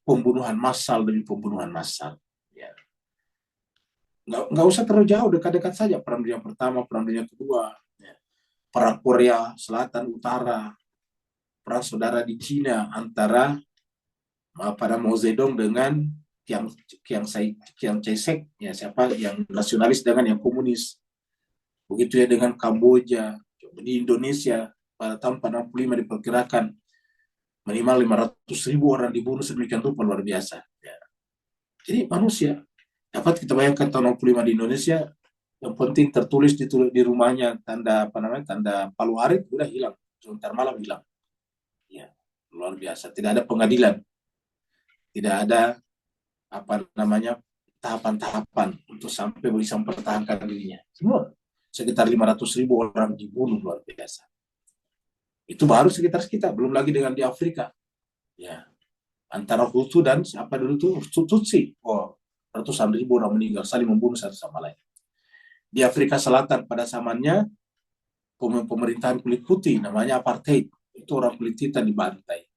pembunuhan massal demi pembunuhan massal. Ya. Nggak usah terlalu jauh, dekat-dekat saja. Perang Dunia Pertama, Perang Dunia Kedua, ya. Perang Korea Selatan, Utara, perang saudara di Cina antara pada Mao Zedong dengan Chiang Kai-shek, ya, siapa yang nasionalis dengan yang komunis. Begitu ya dengan Kamboja. Di Indonesia pada tahun 1945 diperkirakan minimal 500.000 orang dibunuh sedemikian rupa, luar biasa. Ya. Jadi manusia dapat kita bayangkan tahun 65 di Indonesia, yang penting tertulis di rumahnya tanda tanda Palu Arit, udah hilang, sebentar malam hilang. Ya, luar biasa. Tidak ada pengadilan, tidak ada tahapan-tahapan untuk sampai bisa mempertahankan dirinya. Semua sekitar 500.000 orang dibunuh, luar biasa. Itu baru sekitar kita, belum lagi dengan di Afrika. Ya, antara Hutu dan apa dulu tuh Tutsi. Oh, ratusan ribu orang meninggal, saling membunuh satu sama lain. Di Afrika Selatan pada zamannya pemerintahan kulit putih, namanya apartheid. Itu orang kulit hitam dibantai.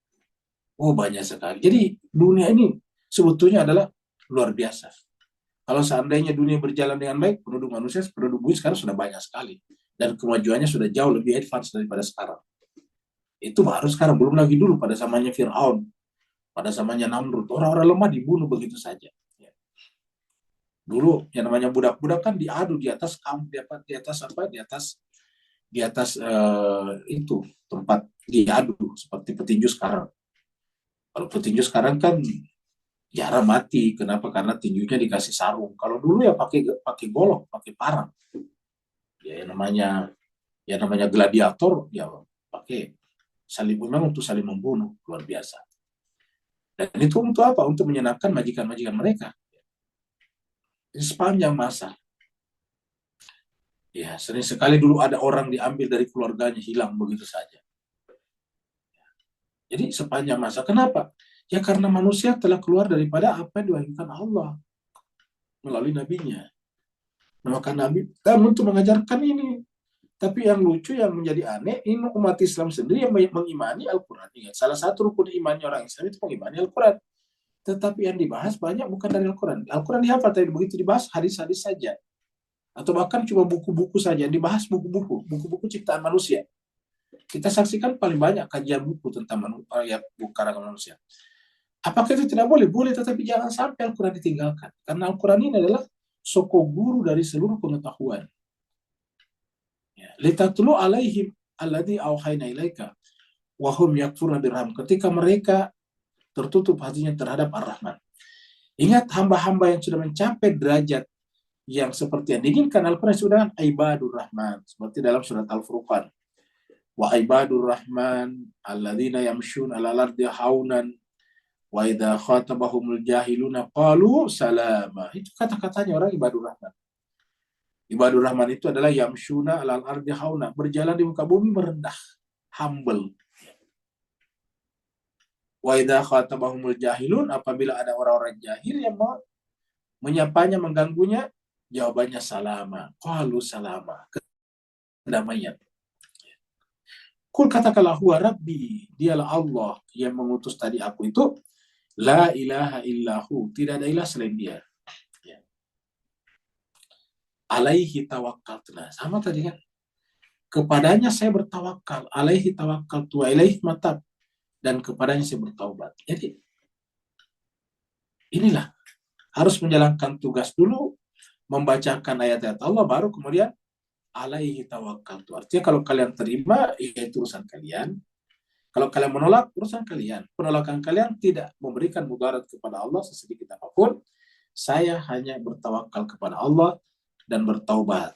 Oh, banyak sekali. Jadi dunia ini sebetulnya adalah luar biasa. Kalau seandainya dunia berjalan dengan baik, penduduk manusia, penduduk bumi sekarang sudah banyak sekali. Dan kemajuannya sudah jauh lebih advance daripada sekarang. Itu baru sekarang, belum lagi dulu pada zamannya Fir'aun, pada zamannya Namrud. Orang-orang lemah dibunuh begitu saja. Dulu yang namanya budak-budak kan diadu di atas itu tempat diadu seperti petinju sekarang. Kalau petinju sekarang kan jarang mati. Kenapa? Karena tinjunya dikasih sarung. Kalau dulu ya pakai golok, pakai parang. Ya yang namanya gladiator ya pakai saling memang untuk saling membunuh, luar biasa. Dan itu untuk apa? Untuk menyenangkan majikan-majikan mereka. Di sepanjang masa. Ya, sering sekali dulu ada orang diambil dari keluarganya, hilang begitu saja. Jadi sepanjang masa. Kenapa? Ya karena manusia telah keluar daripada apa yang diwahyukan Allah melalui nabinya. Nah, maka Nabi untuk mengajarkan ini. Tapi yang lucu, yang menjadi aneh, ini umat Islam sendiri yang mengimani Al-Quran. Salah satu rukun imannya orang Islam itu mengimani Al-Quran. Tetapi yang dibahas banyak bukan dari Al-Quran. Al-Quran dihafal, tapi begitu dibahas hadis-hadis saja. Atau bahkan cuma buku-buku saja. Dibahas buku-buku ciptaan manusia. Kita saksikan paling banyak kajian buku tentang buku karangan manusia. Apakah itu tidak boleh? Boleh, tetapi jangan sampai Al-Quran ditinggalkan. Karena Al-Quran ini adalah soko guru dari seluruh pengetahuan. Litatlu alaihim alladhi auhayna ilaika wa hum yakfuruna birrahman. Ketika mereka tertutup hatinya terhadap Ar-Rahman. Ingat hamba-hamba yang sudah mencapai derajat yang seperti yang diinginkan Al-Quran sudah ibadur rahman, seperti dalam surat Al-Furqan. Wa ibadur rahman alladzina yamshun 'alal ardi haunan wa idza khatabahumul jahiluna qalu salama. Itu kata-katanya orang ibadur rahman. Ibadur rahman itu adalah yamshuna 'alal ardi hauna, berjalan di muka bumi merendah, humble. Wa idza khatabahumul jahilun, apabila ada orang-orang jahil yang mau menyapanya, mengganggunya, jawabannya salama. Qalu salama, kedamaian. Kul katakanlah huwa rabbi, dialah Allah yang mengutus tadi aku itu, la ilaha illahu, tidak ada ilah selain dia. Ya. Alaihi tawakkalna, sama tadi kan. Kepadanya saya bertawakal, alaihi tawakkaltu wa ilaihi matab, dan kepadanya saya bertaubat. Jadi Inilah harus menjalankan tugas dulu, membacakan ayat-ayat Allah, baru kemudian alaihi tawakkaltu. Artinya kalau kalian terima, ya itu urusan kalian. Kalau kalian menolak, urusan kalian. Penolakan kalian tidak memberikan mudarat kepada Allah sesedikit apapun. Saya hanya bertawakal kepada Allah dan bertaubat.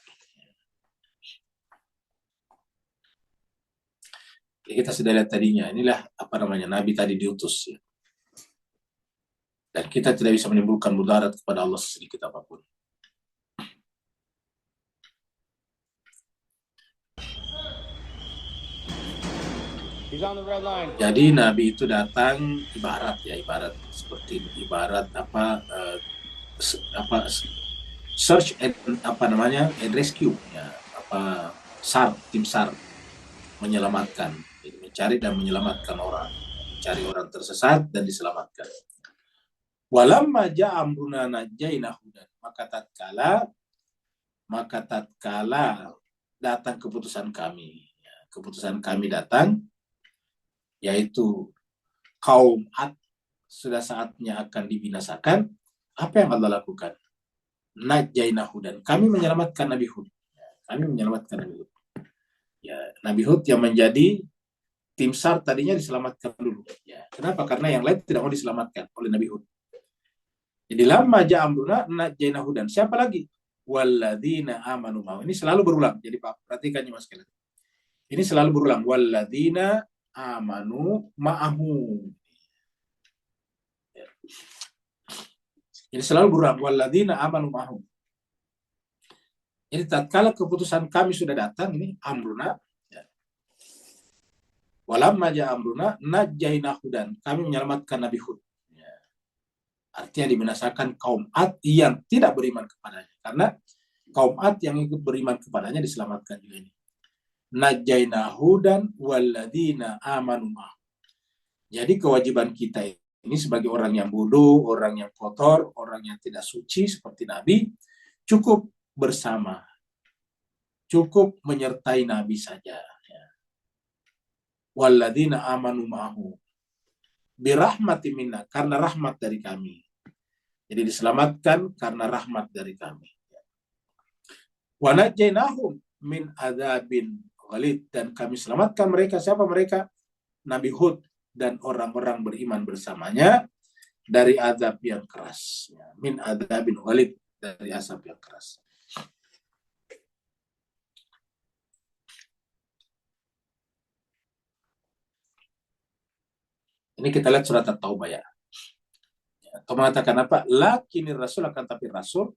Ya, kita sudah lihat tadinya, inilah apa namanya, Nabi tadi diutus. Ya. Dan kita tidak bisa menimbulkan mudarat kepada Allah sedikit apapun. Jadi Nabi itu datang ibarat seperti search and and rescue, ya, tim SAR menyelamatkan, mencari dan menyelamatkan orang, mencari orang tersesat dan diselamatkan. Walamma ja'a amruna najjayna hudan, maka tatkala datang keputusan kami. Keputusan kami datang, yaitu kaum Ad sudah saatnya akan dibinasakan. Apa yang Allah lakukan? Najjayna hudan, kami menyelamatkan Nabi Hud. Ya, Nabi Hud yang menjadi tim SAR tadinya diselamatkan dulu. Ya, kenapa? Karena yang lain tidak mau diselamatkan oleh Nabi Hud. Jadi lamma ja'amruna najjayna hudan. Siapa lagi? Walladzina amanu ma'ahu. Ini selalu berulang. Jadi perhatikan Mas sekalian. Ini selalu berulang. Walladzina amanu ma'ahu. Ya. Ini selalu berulang. Walladzina amanu ma'ahu. Jadi tatkala keputusan kami sudah datang, ini amruna. Ya. Walamma ja'amruna najjayna hudan. Kami menyelamatkan Nabi Hud. Artinya dibinasakan kaum Ad yang tidak beriman kepadanya. Karena kaum Ad yang ikut beriman kepadanya diselamatkan juga ini. Najjayna hudan walladzina amanu ma'ahu. Jadi kewajiban kita ini sebagai orang yang bodoh, orang yang kotor, orang yang tidak suci seperti Nabi, cukup bersama. Cukup menyertai Nabi saja. Walladzina amanu ma'ahu. Birahmati minna, karena rahmat dari kami. Jadi diselamatkan karena rahmat dari kami. Wa najjaynahum min adzabin ghalid, dan kami selamatkan mereka. Siapa mereka? Nabi Hud dan orang-orang beriman bersamanya dari azab yang keras. Min adzabin ghalid, dari azab yang keras. Ini kita lihat surat At-Taubah ya. Atau mengatakan apa? Lakinir rasul, akan tapi rasul,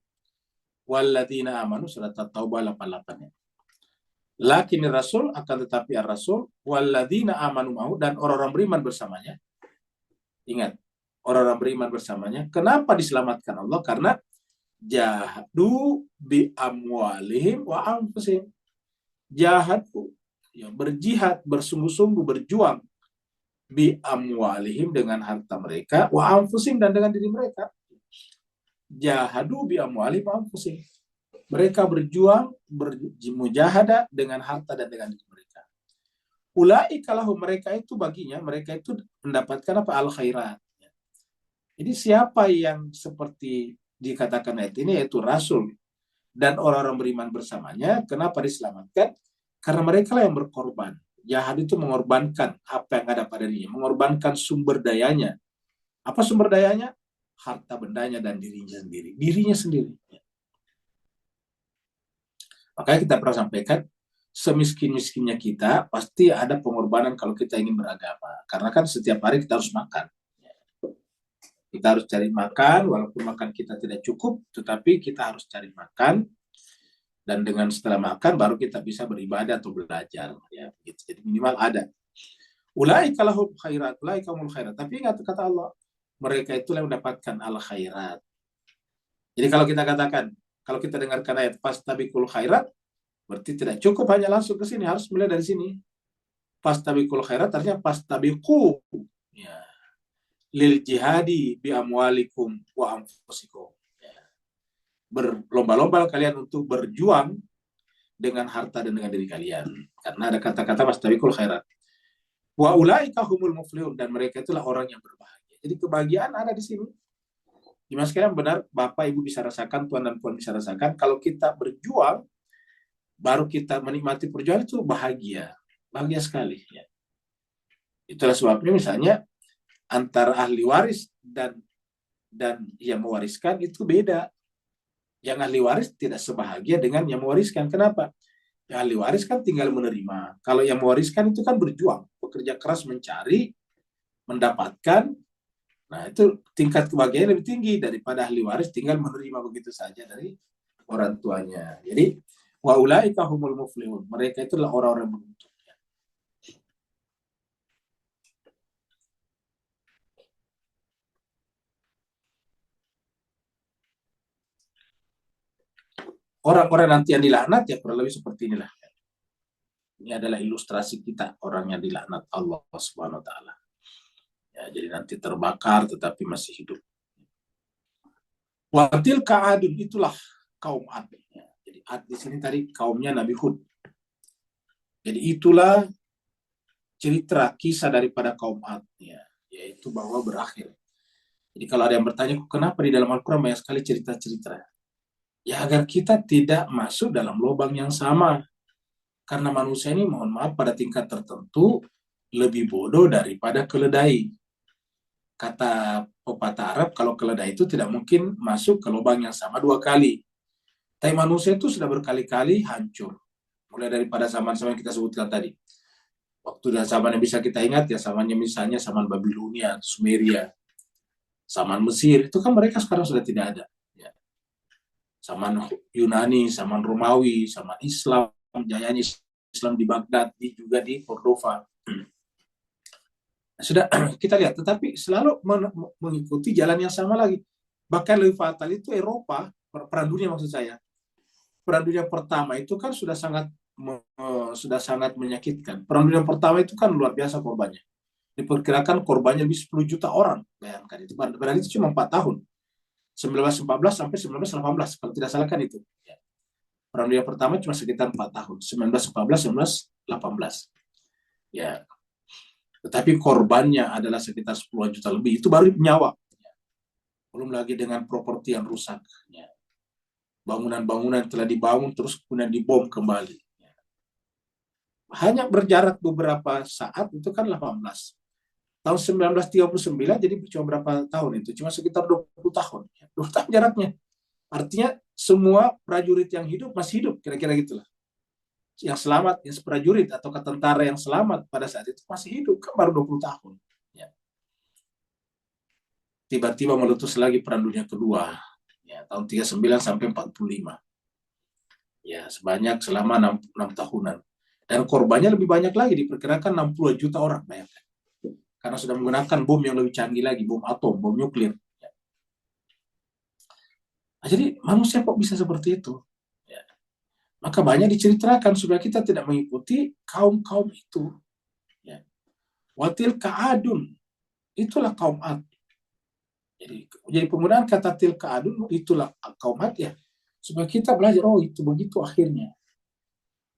walladzina amanu, surat At-Taubah 88 ya. Lakinir rasul, akan tetapi ar-rasul, walladzina amanu ma'ahu, dan orang-orang beriman bersamanya. Ingat, orang-orang beriman bersamanya. Kenapa diselamatkan Allah? Karena jahadu bi amwalihim wa anfusihim. Jahadu, ya, berjihad, bersungguh-sungguh, berjuang, bi amwalihim, dengan harta mereka, wa anfusihim, dan dengan diri mereka. Jahadu bi amwalihim wa anfusihim. Mereka berjuang, bermujahadah dengan harta dan dengan diri mereka. Ulaika lahum, mereka itu baginya, mereka itu mendapatkan apa? Al khairat. Jadi siapa yang seperti dikatakan ayat ini, yaitu rasul dan orang-orang beriman bersamanya. Kenapa diselamatkan? Karena mereka lah yang berkorban. Jihad itu mengorbankan apa yang ada pada dirinya, mengorbankan sumber dayanya. Apa sumber dayanya? Harta bendanya dan dirinya sendiri. Dirinya sendiri. Makanya kita pernah sampaikan, semiskin-miskinnya kita, pasti ada pengorbanan kalau kita ingin beragama. Karena kan setiap hari kita harus makan. Kita harus cari makan, walaupun makan kita tidak cukup, tetapi kita harus cari makan. Dan dengan setelah makan baru kita bisa beribadah atau belajar, ya gitu. Jadi minimal ada. Ulaika lahum khairat, ulaika humul khairat. Tapi ingat kata Allah, mereka itulah yang mendapatkan al khairat. Jadi kalau kita katakan, kalau kita dengarkan ayat fastabiqul khairat, berarti tidak cukup hanya langsung ke sini, harus mulai dari sini. Fastabiqul khairat artinya fastabiqu, ya, lil jihadi bi amwalikum wa anfusikum. Berlomba-lomba kalian untuk berjuang dengan harta dan dengan diri kalian. Karena ada kata-kata fastabiqul khairat. Wa ulaika humul muflihun, dan mereka itulah orang yang berbahagia. Jadi kebahagiaan ada di sini. Jemaah sekalian, benar Bapak Ibu bisa rasakan, Tuan dan Puan bisa rasakan, kalau kita berjuang, baru kita menikmati perjuangan itu bahagia sekali. Ya. Itulah sebabnya misalnya antara ahli waris dan yang mewariskan itu beda. Yang ahli waris tidak sebahagia dengan yang mewariskan. Kenapa? Yang ahli waris kan tinggal menerima. Kalau yang mewariskan itu kan berjuang, bekerja keras mencari, mendapatkan. Nah, itu tingkat kebahagiaan lebih tinggi daripada ahli waris tinggal menerima begitu saja dari orang tuanya. Jadi, wa ulaika humul muflihun. Mereka itu adalah orang-orang yang beruntung. Orang-orang nanti yang dilaknat ya kurang lebih seperti inilah. Ini adalah ilustrasi kita, orang yang dilaknat Allah Subhanahu wa taala. Ya, jadi nanti terbakar tetapi masih hidup. Wa tilka adun, itulah kaum Ad. Ya, jadi Ad di sini tadi kaumnya Nabi Hud. Jadi itulah cerita kisah daripada kaum Ad, ya, yaitu bahwa berakhir. Jadi kalau ada yang bertanya, kenapa di dalam Al-Quran banyak sekali cerita-cerita? Ya agar kita tidak masuk dalam lubang yang sama. Karena manusia ini, mohon maaf, pada tingkat tertentu lebih bodoh daripada keledai. Kata pepatah Arab, kalau keledai itu tidak mungkin masuk ke lubang yang sama 2 kali. Tapi manusia itu sudah berkali-kali hancur. Mulai daripada zaman-zaman yang kita sebutkan tadi. Waktu dan zaman yang bisa kita ingat, ya zamannya misalnya zaman Babilonia, Sumeria, zaman Mesir, itu kan mereka sekarang sudah tidak ada. Ya. Zaman Yunani, zaman Romawi, zaman Islam, jayanya Islam di Baghdad, juga di Cordova. Sudah kita lihat, tetapi selalu mengikuti jalan yang sama lagi. Bahkan lebih fatal itu Eropa, perang dunia maksud saya. Perang dunia pertama itu kan sudah sangat menyakitkan. Perang dunia pertama itu kan luar biasa korbannya. Diperkirakan korbannya lebih 10 juta orang. Bayangkan itu. Padahal itu cuma 4 tahun. 1914 sampai 1918, kalau tidak salah kan itu. Perang dunia pertama cuma sekitar 4 tahun. 1914, 1918. Ya. Tetapi korbannya adalah sekitar 10 juta lebih. Itu baru nyawa. Belum lagi dengan properti yang rusak. Bangunan-bangunan telah dibangun terus kemudian dibom kembali. Hanya berjarak beberapa saat, itu kan 18. Tahun 1939 jadi cuma berapa tahun itu? Cuma sekitar 20 tahun. 20 tahun jaraknya. Artinya semua prajurit yang hidup masih hidup, kira-kira gitulah. Yang selamat, yang prajurit atau tentara yang selamat pada saat itu masih hidup, kan baru 20 tahun. Ya. Tiba-tiba meletus lagi Perang Dunia Kedua. Ya, tahun 39 sampai 45. Ya, sebanyak selama 6 tahunan. Dan korbannya lebih banyak lagi, diperkirakan 60 juta orang, bayangkan. Karena sudah menggunakan bom yang lebih canggih lagi, bom atom, bom nuklir. Ya. Nah, jadi manusia kok bisa seperti itu? Ya. Maka banyak diceritakan supaya kita tidak mengikuti kaum-kaum itu. Ya. Watil ka'adun, itulah kaum Ad. Jadi penggunaan kata tilka adun, itulah kaum Ad ya. Supaya kita belajar, oh itu begitu akhirnya.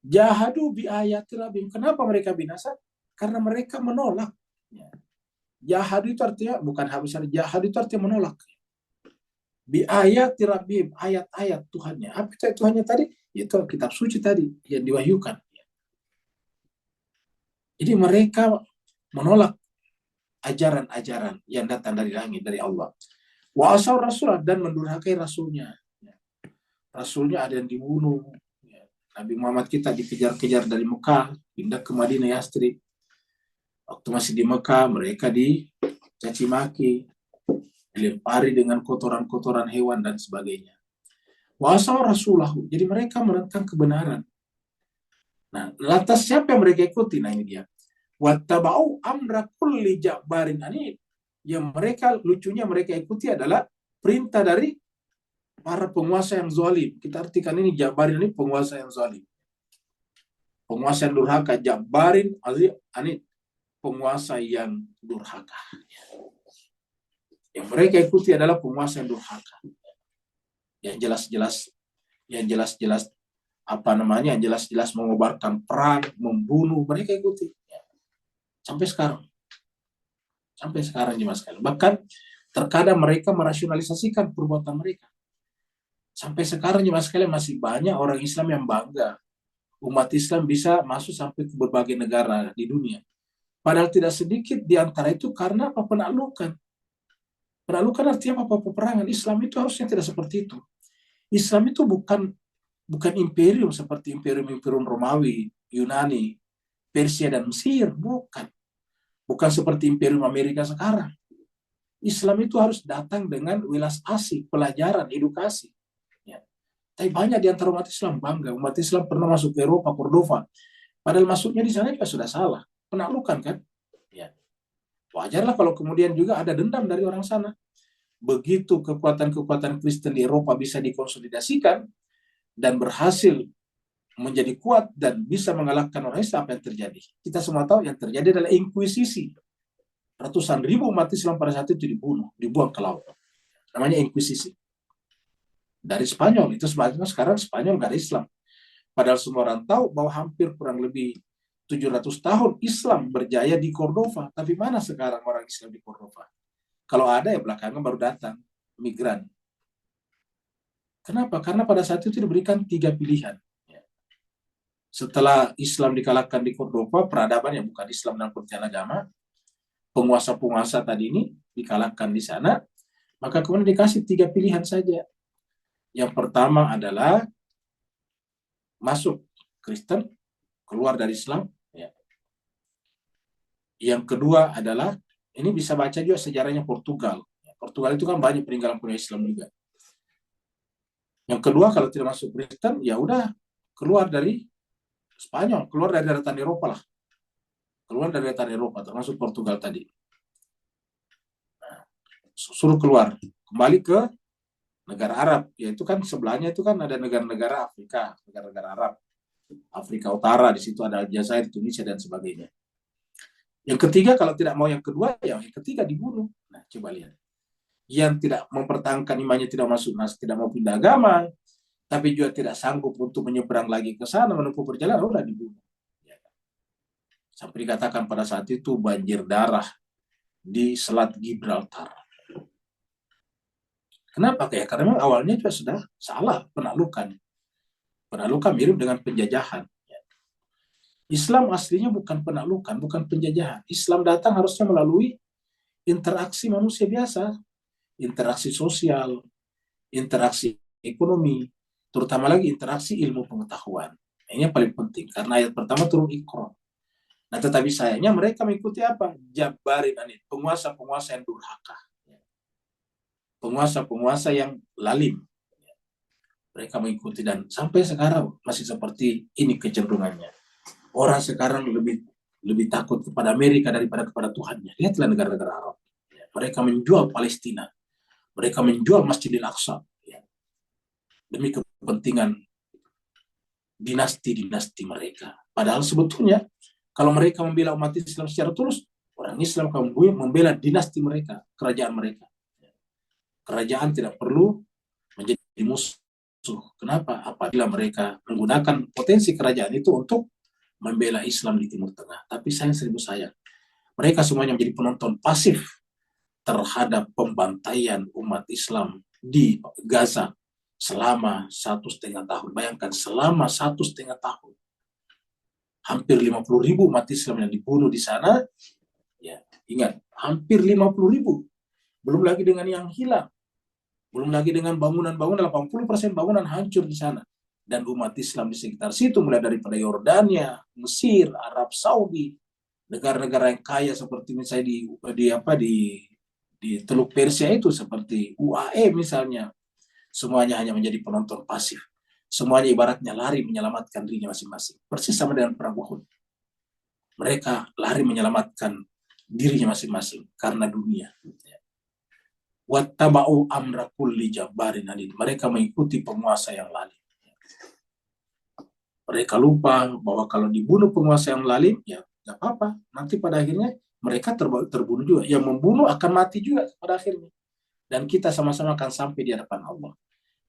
Jahadu bi ayati rabbihim. Kenapa mereka binasa? Karena mereka menolak. Jahadu itu artinya bukan habis, jahadu itu artinya menolak. Bi ayati rabbihim, ayat-ayat Tuhannya. Apa itu Tuhannya tadi? Itu kitab suci tadi yang diwahyukan. Jadi mereka menolak ajaran-ajaran yang datang dari langit, dari Allah. Wa asaw rasulah, dan mendurhakai rasulnya. Rasulnya ada yang dibunuh. Nabi Muhammad kita dikejar-kejar dari Mekah, pindah ke Madinah Yastrib. Waktu masih di Mekah, mereka dicaci maki, dilempari dengan kotoran-kotoran hewan dan sebagainya. Wa asaw rasulahu, jadi mereka menentang kebenaran. Nah, lantas siapa yang mereka ikuti? Nah, ini dia. Wattaba'u amra kulli jabbarin anid. Yang mereka, lucunya mereka ikuti adalah perintah dari para penguasa yang zalim. Kita artikan ini jabbarin ini penguasa yang zalim. Penguasa yang durhaka, jabbarin anid, penguasa yang durhaka. Yang mereka ikuti adalah penguasa yang durhaka. Yang jelas-jelas apa namanya? Yang jelas-jelas mengobarkan perang, membunuh, mereka ikuti. Sampai sekarang. Sampai sekarang Mas sekalian. Bahkan Terkadang mereka merasionalisasikan perbuatan mereka. Sampai sekarang jemaah sekalian masih banyak orang Islam yang bangga umat Islam bisa masuk sampai ke berbagai negara di dunia. Padahal tidak sedikit di antara itu karena apa? Penaklukan. Penaklukan artinya apa? Peperangan. Islam itu harusnya tidak seperti itu. Islam itu bukan imperium seperti imperium Romawi, Yunani, Persia dan Mesir, bukan. Bukan seperti imperium Amerika sekarang. Islam itu harus datang dengan welas asih, pelajaran, edukasi. Ya. Tapi banyak di antara umat Islam bangga. Umat Islam pernah masuk ke Eropa, Cordova. Padahal masuknya di sana juga sudah salah. Penaklukan kan? Ya. Wajarlah kalau kemudian juga ada dendam dari orang sana. Begitu kekuatan-kekuatan Kristen di Eropa bisa dikonsolidasikan dan berhasil menjadi kuat dan bisa mengalahkan orang Islam, apa yang terjadi? Kita semua tahu yang terjadi adalah inkuisisi. Ratusan ribu umat Islam pada saat itu dibuang ke laut. Namanya inkuisisi. Dari Spanyol, itu sebabnya sekarang Spanyol nggak ada Islam. Padahal semua orang tahu bahwa hampir kurang lebih 700 tahun Islam berjaya di Cordova. Tapi mana sekarang orang Islam di Cordova? Kalau ada ya belakangan baru datang, migran. Kenapa? Karena pada saat itu diberikan 3 pilihan. Setelah Islam dikalahkan di Cordova, peradaban yang bukan Islam dan pengertian agama, penguasa-penguasa tadi ini dikalahkan di sana, maka kemudian dikasih 3 pilihan saja. Yang pertama adalah masuk Kristen, keluar dari Islam. Ya. Yang kedua adalah, ini bisa baca juga sejarahnya Portugal. Portugal itu kan banyak peninggalan punya Islam juga. Yang kedua, kalau tidak masuk Kristen, ya udah keluar dari Spanyol, keluar dari daratan Eropa lah. Keluar dari daratan Eropa, termasuk Portugal tadi. Nah, suruh keluar, kembali ke negara Arab, yaitu kan sebelahnya itu kan ada negara-negara Afrika, negara-negara Arab, Afrika Utara, di situ ada Aljazair, Tunisia dan sebagainya. Yang ketiga, kalau tidak mau yang kedua, ya yang ketiga dibunuh. Nah, coba lihat. Yang tidak mempertahankan imannya tidak masuk nas, tidak mau pindah agama, tapi juga tidak sanggup untuk menyeberang lagi ke sana menempuh perjalanan, udah dibunuh. Sampai dikatakan pada saat itu banjir darah di Selat Gibraltar. Kenapa? Karena memang awalnya juga sudah salah penaklukan. Penaklukan mirip dengan penjajahan. Islam aslinya bukan penaklukan, bukan penjajahan. Islam datang harusnya melalui interaksi manusia biasa, interaksi sosial, interaksi ekonomi, terutama lagi interaksi ilmu pengetahuan. Ini yang paling penting, karena ayat pertama turun Iqra. Nah, tetapi sayangnya mereka mengikuti apa? Jabbarin anit, penguasa-penguasa yang durhaka. Penguasa-penguasa yang lalim. Mereka mengikuti dan sampai sekarang masih seperti ini kecenderungannya. Orang sekarang lebih takut kepada Amerika daripada kepada Tuhannya. Lihatlah negara-negara Arab. Mereka menjual Palestina. Mereka menjual Masjidil Aqsa. Demi kepentingan dinasti-dinasti mereka. Padahal sebetulnya kalau mereka membela umat Islam secara tulus, orang Islam akan membela dinasti mereka, kerajaan mereka. Kerajaan tidak perlu menjadi musuh. Kenapa? Apabila mereka menggunakan potensi kerajaan itu untuk membela Islam di Timur Tengah. Tapi sayang seribu sayang, mereka semuanya menjadi penonton pasif terhadap pembantaian umat Islam di Gaza selama 1,5 tahun. Bayangkan, selama 1,5 tahun. Hampir 50.000 umat Islam yang dibunuh di sana. Ya, ingat, hampir 50.000. Belum lagi dengan yang hilang. Belum lagi dengan bangunan-bangunan, 80% bangunan hancur di sana. Dan umat Islam di sekitar situ, mulai daripada Yordania, Mesir, Arab Saudi, negara-negara yang kaya seperti misalnya di Teluk Persia itu, seperti UAE misalnya, semuanya hanya menjadi penonton pasif. Semuanya ibaratnya lari menyelamatkan dirinya masing-masing. Persis sama dengan perang Uhud. Mereka lari menyelamatkan dirinya masing-masing karena dunia. Wattaba'u amra kulli jabbarin anid. Mereka mengikuti penguasa yang lalim. Mereka lupa bahwa kalau dibunuh penguasa yang lalim, ya nggak apa-apa. Nanti pada akhirnya mereka terbunuh juga. Yang membunuh akan mati juga pada akhirnya. Dan kita sama-sama akan sampai di hadapan Allah.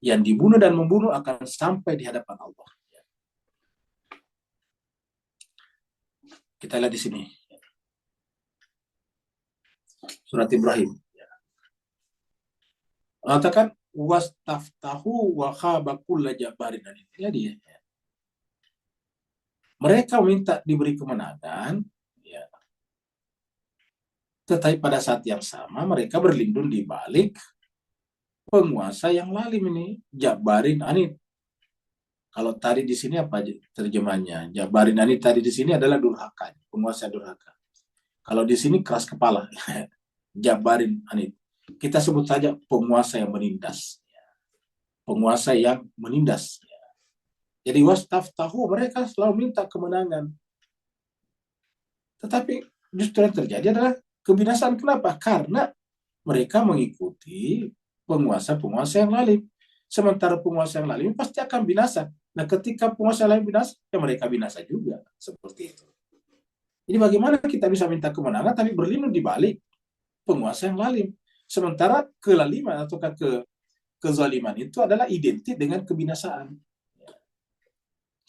Yang dibunuh dan membunuh akan sampai di hadapan Allah. Kita lihat di sini. Surat Ibrahim. Mengatakan wastaftahu wa khaba kullu jabbarin anid. Jadi mereka minta diberi kemenangan, ya. Tetapi pada saat yang sama mereka berlindung di balik penguasa yang lalim ini, Jabbarin Anid. Kalau tadi di sini apa terjemahnya? Jabbarin Anid tadi di sini adalah durhaka, penguasa durhaka. Kalau di sini keras kepala, Jabbarin Anid. Kita sebut saja penguasa yang menindas. Penguasa yang menindas. Jadi wastaftahu, mereka selalu minta kemenangan. Tetapi justru yang terjadi adalah kebinasaan. Kenapa? Karena mereka mengikuti penguasa-penguasa yang lalim. Sementara penguasa yang lalim pasti akan binasa. Nah, ketika penguasa lain binasa, ya mereka binasa juga. Seperti itu. Jadi bagaimana kita bisa minta kemenangan tapi berlindung di balik penguasa yang lalim. Sementara kelaliman atau kezaliman itu adalah identik dengan kebinasaan.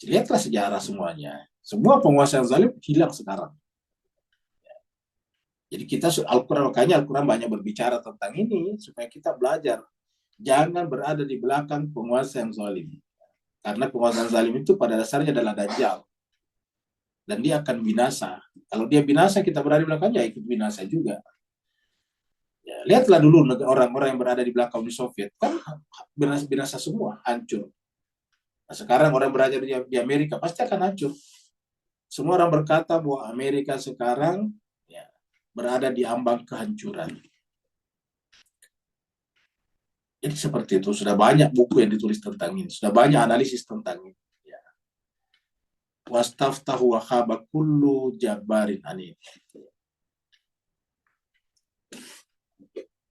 Lihatlah sejarah semuanya. Semua penguasa yang zalim hilang sekarang. Jadi kita Al-Quran, makanya Al-Quran banyak berbicara tentang ini supaya kita belajar. Jangan berada di belakang penguasa yang zalim. Karena penguasa yang zalim itu pada dasarnya adalah Dajjal. Dan dia akan binasa. Kalau dia binasa, kita berada di belakangnya, ikut binasa juga. Ya, lihatlah dulu orang-orang yang berada di belakang Uni Soviet. Kan binasa semua, hancur. Nah, sekarang orang berada di Amerika, pasti akan hancur. Semua orang berkata bahwa Amerika sekarang ya, berada di ambang kehancuran. Jadi seperti itu, sudah banyak buku yang ditulis tentang ini, sudah banyak analisis tentang ini. Ya. Wastaftahu wa khaba kullu jabbarin anid.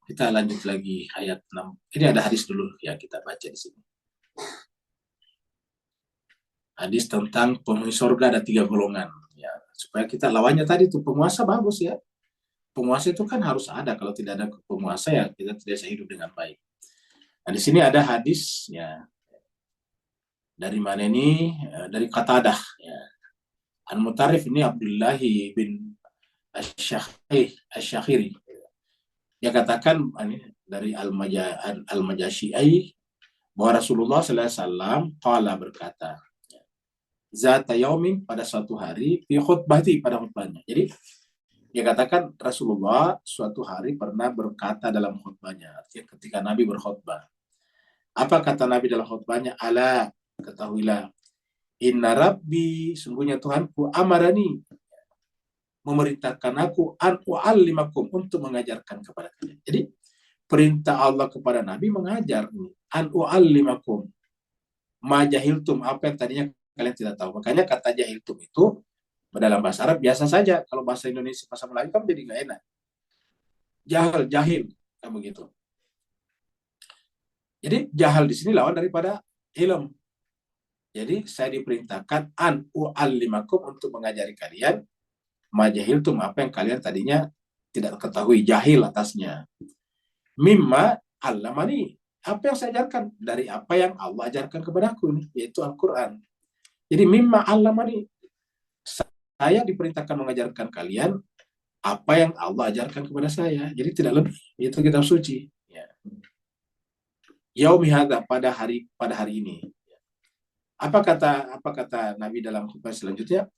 Kita lanjut lagi ayat 6. Ini ada hadis dulu ya, kita baca di sini. Hadis tentang penghuni surga ada 3 golongan. Ya, supaya kita lawannya tadi tuh penguasa bagus ya. Penguasa itu kan harus ada, kalau tidak ada penguasa ya kita tidak bisa hidup dengan baik. Nah, di sini ada hadis ya. Dari mana ini? Dari Qatadah ya. An-Mutarrif ini Abdullah bin Asy-Syakhiri. Dia katakan dari Al-Majasyi'i bahwa Rasulullah sallallahu alaihi wasallam qala berkata, zata yaumin, pada suatu hari, fi khutbati, pada khutbahnya. Jadi dia katakan Rasulullah suatu hari pernah berkata dalam khutbahnya, artinya ketika Nabi berkhutbah. Apa kata Nabi dalam khutbahnya? Ala, ketahuilah, inna rabbi, sungguhnya Tuhanku, amarani, memerintahkan aku, an u'allimakum, untuk mengajarkan kepada kalian. Jadi perintah Allah kepada Nabi mengajar, an u'allimakum, ma jahiltum, apa yang tadinya kalian tidak tahu. Makanya kata jahiltum itu dalam bahasa Arab biasa saja. Kalau bahasa Indonesia, bahasa Melayu kan jadi nggak enak. Jahil, kan begitu. Jadi jahal di sini lawan daripada ilm. Jadi saya diperintahkan an u'allimakum, untuk mengajari kalian majahiltum, apa yang kalian tadinya tidak ketahui, jahil atasnya. Mimma allamani, apa yang saya ajarkan dari apa yang Allah ajarkan kepadaku, yaitu Al-Quran. Jadi mimma allamani, saya diperintahkan mengajarkan kalian apa yang Allah ajarkan kepada saya. Jadi tidak lebih, itu kitab suci. Ya. Yaumi hadza, pada hari ini. Apa kata Nabi dalam khutbah selanjutnya?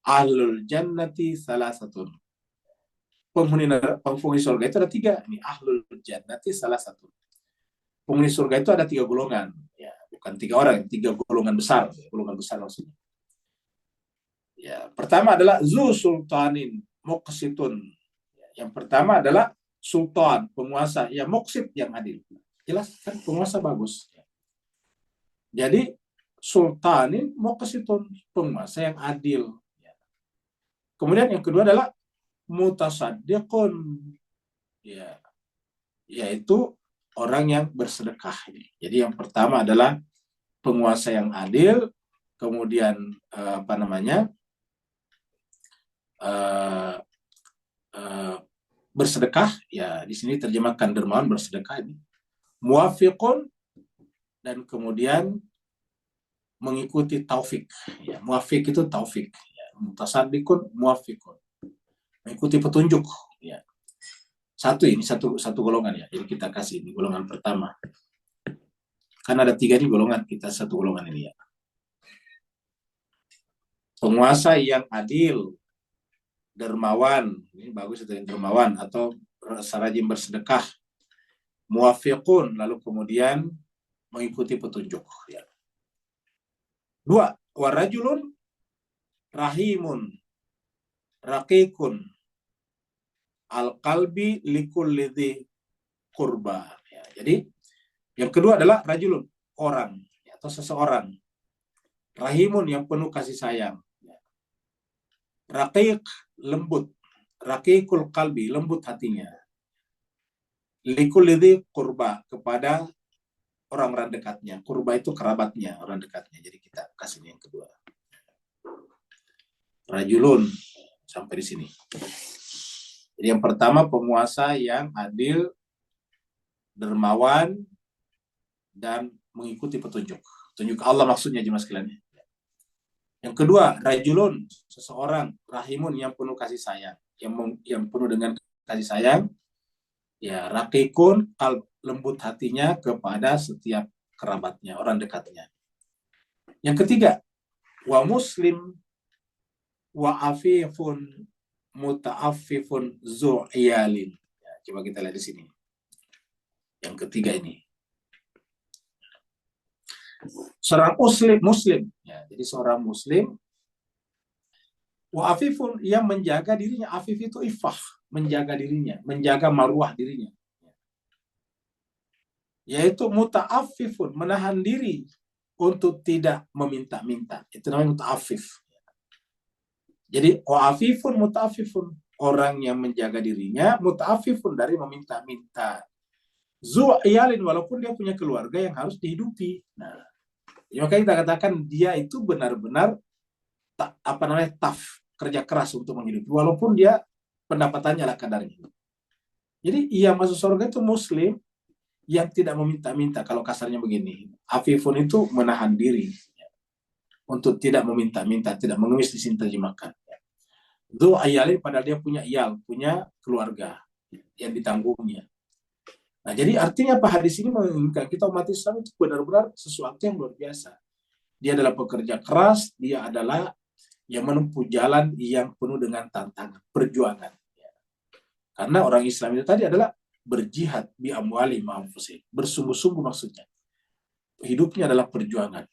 Ahlul jannati salasatun. Penghuni surga itu ada 3. Ini ahlul jannati salasatun. Penghuni surga itu ada 3 golongan. Ya, bukan 3 orang, 3 golongan besar. Golongan besar maksudnya. Ya, pertama adalah zu sultanin muqsitun. Yang pertama adalah sultan, penguasa yang muqsit, yang adil. Jelas kan, penguasa bagus. Jadi sultanin muqsitun, penguasa yang adil. Kemudian yang kedua adalah mutasaddiqun, ya, yaitu orang yang bersedekah. Jadi yang pertama adalah penguasa yang adil, kemudian bersedekah, ya di sini terjemahkan dermawan, bersedekah ini. Muwafiqun, dan kemudian mengikuti taufik. Ya, muwafiq itu taufik. Ya, mutasaddiqun, muwafiqun, mengikuti petunjuk. Ya. satu golongan ya. Jadi kita kasih ini golongan pertama. Kan ada 3 nih golongan, kita satu golongan ini ya. Penguasa yang adil, dermawan, ini bagus itu yang dermawan, atau rajin bersedekah, muwafiqun, lalu kemudian mengikuti petunjuk. Ya. 2, warajulun rahimun, raqiqun, al-qalbi likulli dhi qurba. Ya, jadi yang kedua adalah rajulun, orang ya, atau seseorang. Rahimun, yang penuh kasih sayang. Ya. Raqiq, lembut. Raqiqul qalbi, lembut hatinya. Likulli dhi qurba, kepada orang-orang dekatnya. Qurba itu kerabatnya, orang dekatnya. Jadi kita kasih yang kedua. Rajulun, sampai di sini. Jadi yang pertama penguasa yang adil, dermawan, dan mengikuti petunjuk. Petunjuk Allah maksudnya jemaah sekalian. Yang kedua, rajulun, seseorang, rahimun, yang penuh kasih sayang, yang penuh dengan kasih sayang, ya, raqiqun, lembut hatinya kepada setiap kerabatnya, orang dekatnya. Yang ketiga, wa muslim wa afifun muta'affifun zu'iyalin. Ya, coba kita lihat di sini. Yang ketiga ini. Seorang muslim ya, jadi seorang muslim wa afifun, yang menjaga dirinya. Afif itu ifah, menjaga dirinya, menjaga maruah dirinya. Yaitu muta'affifun, menahan diri untuk tidak meminta-minta. Itu namanya muta'affif. Jadi wa afifun muta'affifun, orang yang menjaga dirinya, muta'affifun, dari meminta-minta. Zu'iyalin, walaupun dia punya keluarga yang harus dihidupi. Nah, ya, makanya kita katakan dia itu benar-benar kerja keras untuk menghidupi, walaupun dia pendapatannya lah kadarnya. Jadi yang masuk surga itu muslim yang tidak meminta-minta, kalau kasarnya begini. Afifun itu menahan diri ya, untuk tidak meminta-minta, tidak mengemis diterjemahkan. Itu ayalin, padahal dia punya punya keluarga yang ditanggungnya. Nah, jadi artinya apa hadis ini menginginkan kita umat Islam itu benar-benar sesuatu yang luar biasa. Dia adalah pekerja keras, dia adalah yang menempuh jalan yang penuh dengan tantangan, perjuangan. Karena orang Islam itu tadi adalah berjihad bi amwali ma'anfusih, bersungguh-sungguh maksudnya. Hidupnya adalah perjuangan.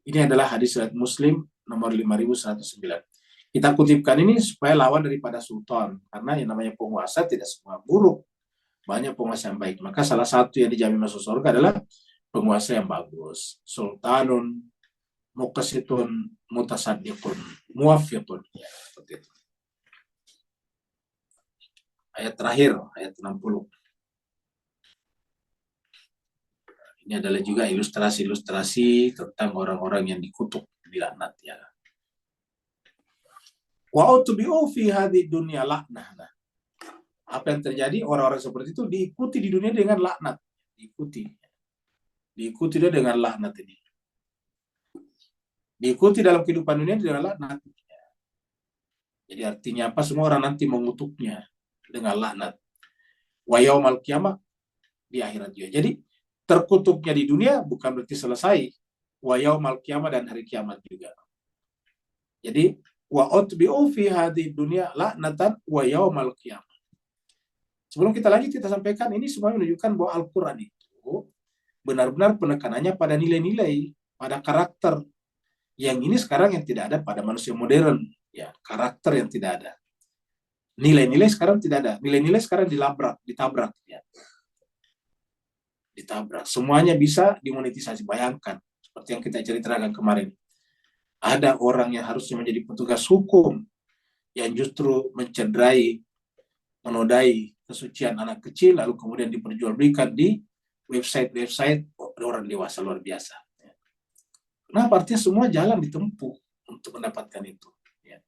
Ini adalah hadis riwayat Muslim nomor 5109. Kita kutipkan ini supaya lawan daripada sultan, karena yang namanya penguasa tidak semua buruk. Banyak penguasa yang baik. Maka salah satu yang dijamin masuk surga adalah penguasa yang bagus. Sultanun muqsitun mutasaddiqun muwaffiqun. Ya, seperti itu. Ayat terakhir, ayat 60. Ini adalah juga ilustrasi-ilustrasi tentang orang-orang yang dikutuk, dilaknat ya. Wa utbi'u fi hadhihi dunya laknah. Apa yang terjadi, orang-orang seperti itu diikuti di dunia dengan laknat. Diikuti dia dengan laknat ini. Diikuti dalam kehidupan dunia dengan laknat. Jadi artinya apa? Semua orang nanti mengutuknya dengan laknat. Wa yaumal qiyamah, di akhirat juga. Jadi terkutuknya di dunia bukan berarti selesai. Wa yaumal qiyamah, dan hari kiamat juga. Jadi wa utbi'u fi hadhihi dunya laknatan wa yaumal qiyamah. Sebelum kita lanjut, kita sampaikan ini semua menunjukkan bahwa Al-Quran itu benar-benar penekanannya pada nilai-nilai, pada karakter. Yang ini sekarang yang tidak ada pada manusia modern. Ya, karakter yang tidak ada. Nilai-nilai sekarang tidak ada. Nilai-nilai sekarang ditabrak. Ya. Ditabrak. Semuanya bisa dimonetisasi. Bayangkan, seperti yang kita ceritakan kemarin. Ada orang yang harusnya menjadi petugas hukum yang justru mencederai, menodai kesucian anak kecil, lalu kemudian diperjualbelikan di website orang dewasa, luar biasa. Nah, artinya semua jalan ditempuh untuk mendapatkan itu. Ya.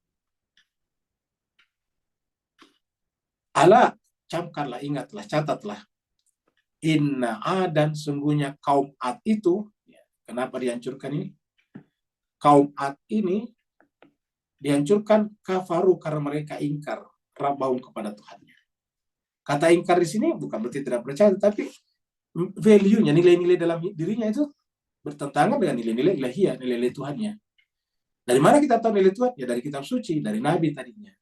Ala, camkanlah, ingatlah, catatlah. Inna adan, sungguhnya kaum Ad itu, ya, kenapa dihancurkan ini? Kaum Ad ini dihancurkan kafaru karena mereka ingkar Rabbahum, kepada Tuhannya. Kata ingkar di sini bukan berarti tidak percaya, tapi value-nya, nilai-nilai dalam dirinya itu bertentangan dengan nilai-nilai ilahiyah, nilai-nilai Tuhannya. Dari mana kita tahu nilai Tuhan? Ya dari kitab suci, dari Nabi tadinya.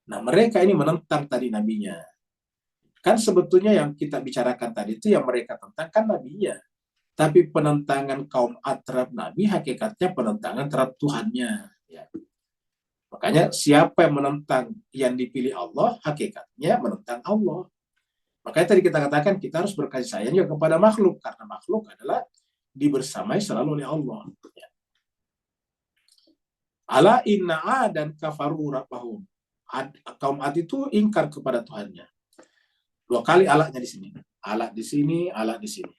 Nah, mereka ini menentang tadi nabinya. Kan sebetulnya yang kita bicarakan tadi itu yang mereka tentang kan nabinya. Tapi penentangan kaum Ad terhadap Nabi hakikatnya penentangan terhadap Tuhannya. Ya. Makanya siapa yang menentang yang dipilih Allah, hakikatnya menentang Allah. Makanya tadi kita katakan kita harus berkasih sayang juga kepada makhluk. Karena makhluk adalah dibersamai selalu oleh Allah. Ya. Ala inna dan kafaru rabbahum. Kaum Ad itu ingkar kepada Tuhannya. 2 kali alaknya di sini. Alak di sini, alak di sini.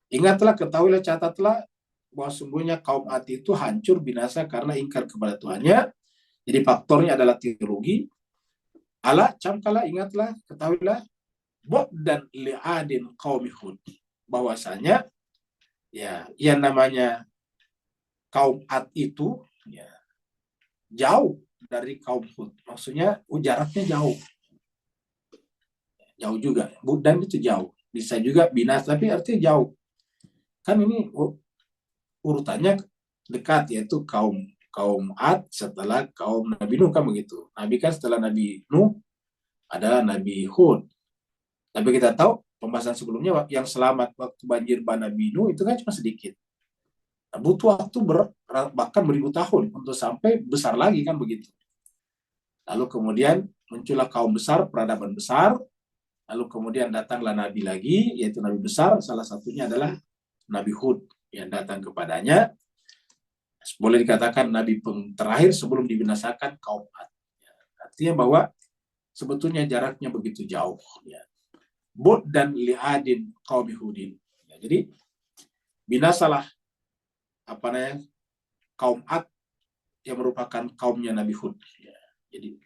Ingatlah, ketahuilah, catatlah bahwa sungguhnya kaum Ad itu hancur binasa karena ingkar kepada Tuhannya. Jadi faktornya adalah teologi. Alak, camkalah, ingatlah, ketahuilah, dan li'adin qaumi Hud. Bahwasanya ya yang namanya kaum Ad itu ya jauh dari kaum Hud. Maksudnya jaraknya jauh. Jauh juga. Dan itu jauh. Bisa juga binasa, tapi artinya jauh. Kan ini urutannya dekat, yaitu kaum Ad setelah kaum Nabi Nuh, kan begitu. Nabi kan setelah Nabi Nuh adalah Nabi Hud. Tapi kita tahu pembahasan sebelumnya yang selamat waktu banjir Nabi Nuh itu kan cuma sedikit. Nah, butuh waktu bahkan beribu tahun untuk sampai besar lagi, kan begitu. Lalu kemudian muncullah kaum besar, peradaban besar. Lalu kemudian datanglah Nabi lagi, yaitu Nabi besar, salah satunya adalah Nabi Hud yang datang kepadanya. Boleh dikatakan Nabi terakhir sebelum dibinasakan kaum Ad. Artinya bahwa sebetulnya jaraknya begitu jauh. Ya. Bud dan li'adin kaum Hudin. Ya, jadi binasalah kaum Ad yang merupakan kaumnya Nabi Hud. Ya. Jadi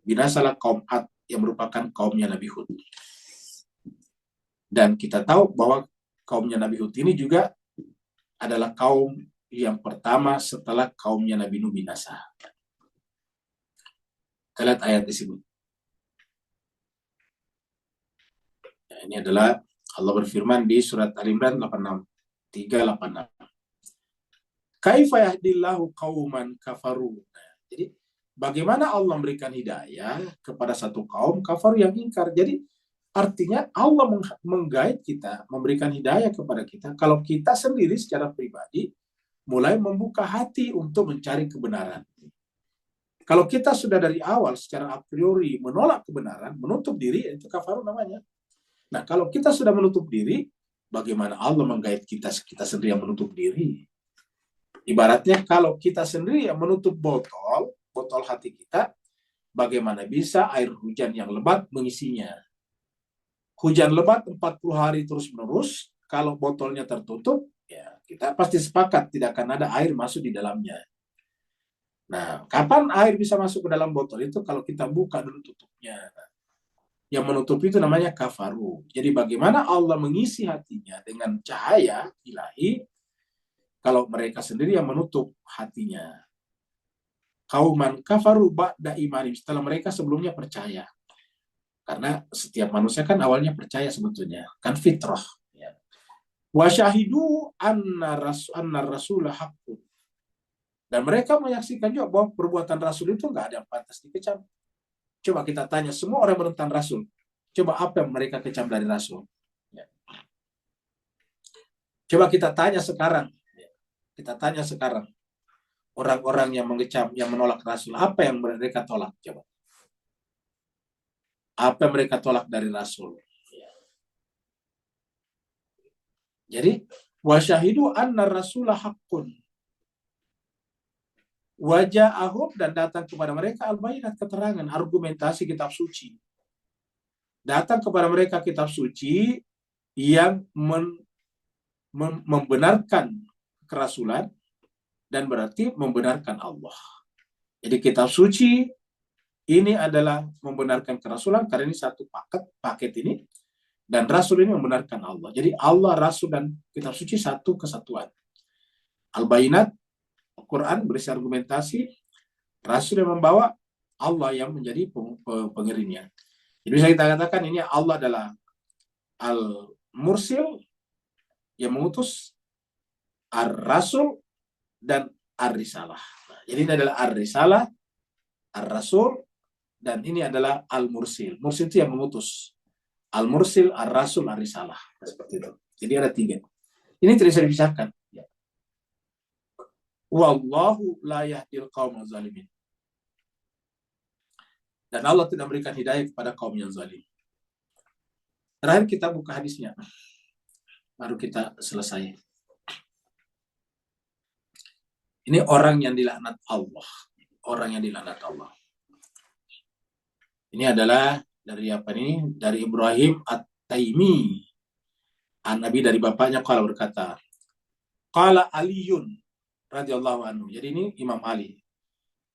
binasalah kaum Ad yang merupakan kaumnya Nabi Hud. Dan kita tahu bahwa kaumnya Nabi Hud ini juga adalah kaum yang pertama setelah kaumnya Nabi Nuh binasa. Kita lihat ayat di sini. Ya, ini adalah Allah berfirman di surat Al-Imran 386. Kaifa yahdillahu qauman kafaru. Jadi bagaimana Allah memberikan hidayah kepada satu kaum kafir yang ingkar. Jadi artinya Allah menggait kita, memberikan hidayah kepada kita kalau kita sendiri secara pribadi mulai membuka hati untuk mencari kebenaran. Kalau kita sudah dari awal secara a priori menolak kebenaran, menutup diri, itu kafir namanya. Nah, kalau kita sudah menutup diri, bagaimana Allah menggait kita sendiri yang menutup diri? Ibaratnya kalau kita sendiri yang menutup botol hati kita, bagaimana bisa air hujan yang lebat mengisinya? Hujan lebat 40 hari terus-menerus, kalau botolnya tertutup, ya kita pasti sepakat tidak akan ada air masuk di dalamnya. Nah, kapan air bisa masuk ke dalam botol itu? Kalau kita buka dulu tutupnya. Yang menutup itu namanya kafaru. Jadi bagaimana Allah mengisi hatinya dengan cahaya ilahi, kalau mereka sendiri yang menutup hatinya. Kauman kafaru ba'da imanim, setelah mereka sebelumnya percaya. Karena setiap manusia kan awalnya percaya sebetulnya, kan fitrah. Ya. Wa syahidu anna rasulah haqqun. Dan mereka menyaksikan juga bahwa perbuatan Rasul itu nggak ada yang pantas dikecam. Coba kita tanya semua orang menentang Rasul. Coba apa yang mereka kecam dari Rasul? Ya. Coba kita tanya sekarang. Kita tanya sekarang. Orang-orang yang mengecam, yang menolak Rasul, apa yang mereka tolak? Coba. Apa yang mereka tolak dari Rasul? Ya. Jadi, wa syahidu anna rasulah haqqun. Wajah ahub, dan datang kepada mereka al-bayinat, keterangan, argumentasi kitab suci. Datang kepada mereka kitab suci yang membenarkan kerasulan dan berarti membenarkan Allah. Jadi kitab suci ini adalah membenarkan kerasulan karena ini satu paket ini, dan Rasul ini membenarkan Allah. Jadi Allah, Rasul, dan kitab suci satu kesatuan. Al-Bayinat, Al-Quran berisi argumentasi, Rasul yang membawa, Allah yang menjadi pengirimnya. Jadi bisa kita katakan ini Allah adalah Al-Mursil yang mengutus, Ar-Rasul, dan Ar-Risalah. Nah, jadi ini adalah Ar-Risalah, Ar-Rasul, dan ini adalah Al-Mursil. Mursil itu yang mengutus. Al-Mursil, Ar-Rasul, Ar-Risalah. Nah, seperti itu. Jadi ada 3. Ini tidak bisa dipisahkan. Ya. Wallahu la yahdil qaumaz zalimin. Dan Allah tidak memberikan hidayah kepada kaum yang zalim. Terakhir kita buka hadisnya. Baru kita selesai. Ini orang yang dilaknat Allah. Orang yang dilaknat Allah. Ini adalah dari apa ini? Dari Ibrahim At-Taimi. An-Nabi dari bapaknya qala berkata, qala Aliyun radhiyallahu anhu. Jadi ini Imam Ali.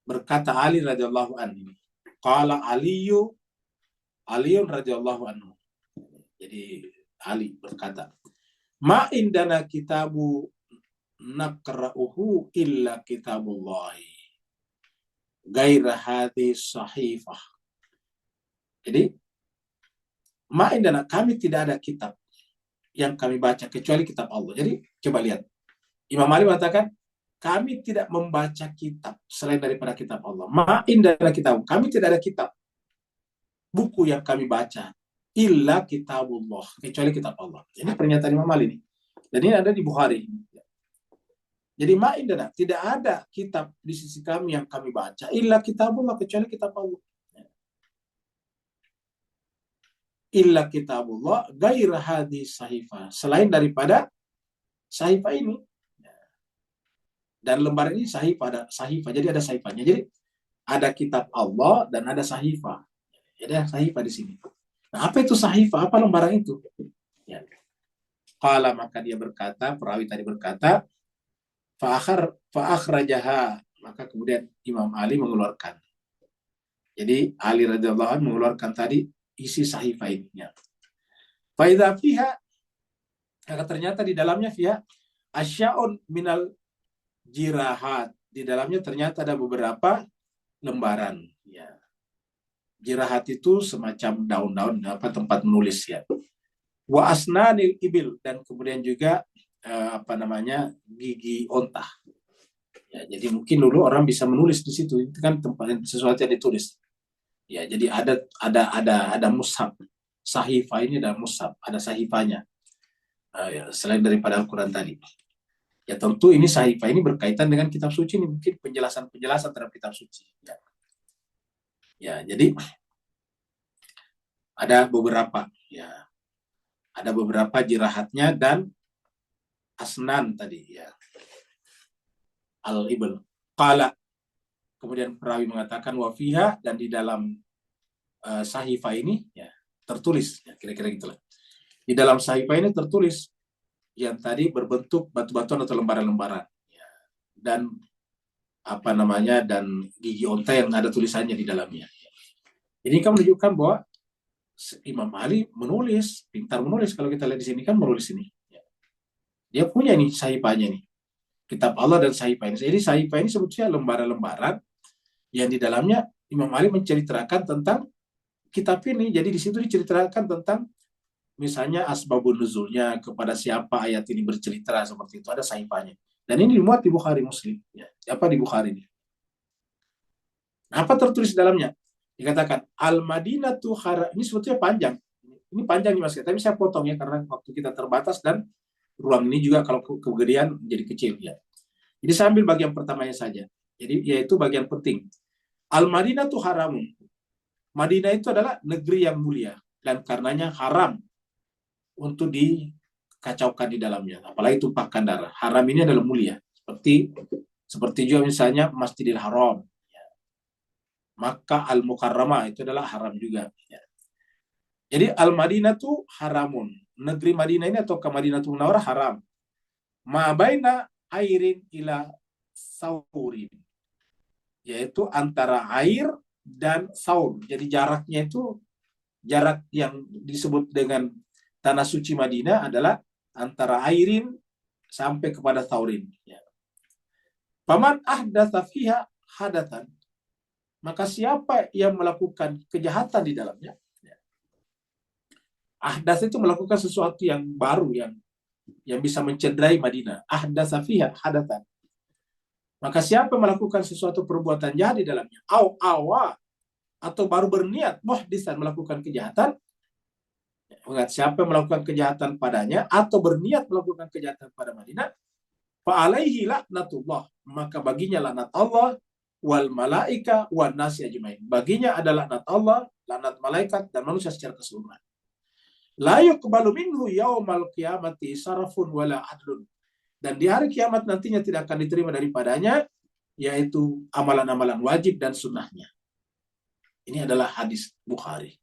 Berkata Ali radhiyallahu anhu. Qala Aliyun radhiyallahu anhu. Jadi Ali berkata, ma indana kitabu nakra'uhu illa kitabullahi gaira hadis sahifah. Jadi ma indana, kami tidak ada kitab yang kami baca kecuali kitab Allah. Jadi coba lihat, Imam Ali mengatakan kami tidak membaca kitab selain daripada kitab Allah. Ma indana kitab, kami tidak ada kitab buku yang kami baca illa kitabullah, kecuali kitab Allah. Ini pernyataan Imam Ali ini. Dan ini ada di Bukhari. Jadi ma'indana, tidak ada kitab di sisi kami yang kami baca illa kitabullah, kecuali kitab Allah. Illa kitabullah gaira hadis sahifah, selain daripada sahifah ini. Dan lembar ini sahifah, ada sahifah. Jadi ada sahifahnya. Jadi ada kitab Allah dan ada sahifah. Jadi ada sahifah di sini. Nah, apa itu sahifah? Apa lembaran itu? Ya. Qala, maka dia berkata, perawi tadi berkata, fa'akhrajaha, maka kemudian Imam Ali mengeluarkan. Jadi Ali radhiyallahu anhu mengeluarkan tadi isi sahifah ini. Ya. Fa idza fiha, maka ternyata di dalamnya fiha asya'un minal jirahat. Di dalamnya ternyata ada beberapa lembaran. Ya. Jirahat itu semacam daun-daun, tempat menulis ya. Wa asnanil ibil, dan kemudian juga gigi onta. Ya, jadi mungkin dulu orang bisa menulis di situ, itu kan tempat sesuatu yang ditulis. Ya, jadi ada mushaf. Sahifah ini ada mushaf, ada sahifahnya. Ya, selain daripada Al-Quran tadi. Ya tentu ini sahifah ini berkaitan dengan kitab suci, ini mungkin penjelasan terhadap kitab suci. Ya, jadi ada beberapa, ya, ada beberapa jirahatnya dan asnan tadi, ya. Al-ibl. Qala, kemudian perawi mengatakan wafiha, dan di dalam sahifah ini ya tertulis, ya, kira-kira gitulah. Di dalam sahifah ini tertulis yang tadi berbentuk batu-batuan atau lembaran-lembaran, ya. Dan dan gigi onta yang ada tulisannya di dalamnya. Ini kan menunjukkan bahwa Imam Ali menulis, pintar menulis. Kalau kita lihat di sini kan menulis ini. Dia punya nih sahifahnya nih. Kitab Allah dan sahifah ini. Jadi sahifah ini sebetulnya lembaran-lembaran yang di dalamnya Imam Ali menceritakan tentang kitab ini. Jadi di situ diceritakan tentang misalnya asbabun nuzulnya, kepada siapa ayat ini bercerita, seperti itu, ada sahifahnya. Dan ini dimuat di Bukhari Muslim. Ya. Di Bukhari ini. Apa tertulis di dalamnya? Dikatakan Al-Madinatu ini sebetulnya panjang. Ini panjang nih Mas, tapi saya potong ya karena waktu kita terbatas dan ruang ini juga kalau kegedean menjadi kecil ya. Jadi saya ambil bagian pertamanya saja. Jadi yaitu bagian penting. Al-Madinatu haramun. Madinah itu adalah negeri yang mulia dan karenanya haram untuk dikacaukan di dalamnya, apalagi tumpahkan darah. Haram ini adalah mulia. Seperti juga misalnya Masjidil Haram. Maka Al-Mukarramah itu adalah haram juga. Ya. Jadi Al-Madinah itu haramun. Negeri Madinah ini atau ke Madinatul Munawwarah haram. Ma baina airin ila saurin. Yaitu antara air dan saur. Jadi jaraknya itu, jarak yang disebut dengan tanah suci Madinah adalah antara airin sampai kepada saurin. Ya. Paman ahdatsa fiha hadatan. Maka siapa yang melakukan kejahatan di dalamnya, Ahdas itu melakukan sesuatu yang baru, yang bisa mencederai Madinah. Ahdasa fiha hadatan. Maka siapa melakukan sesuatu perbuatan jahat di dalamnya, atau baru berniat muhdisan melakukan kejahatan, siapa melakukan kejahatan padanya atau berniat melakukan kejahatan pada Madinah, fa alaihi laknatullah, maka baginya laknat Allah, wal malaika wan nasi ajmain. Baginya adalah laknat Allah, laknat malaikat dan manusia secara keseluruhan. La yuqbalu minhu yaumal qiyamati sarafun wala adlun. Dan di hari kiamat nantinya tidak akan diterima daripadanya, yaitu amalan-amalan wajib dan sunnahnya. Ini adalah hadis Bukhari.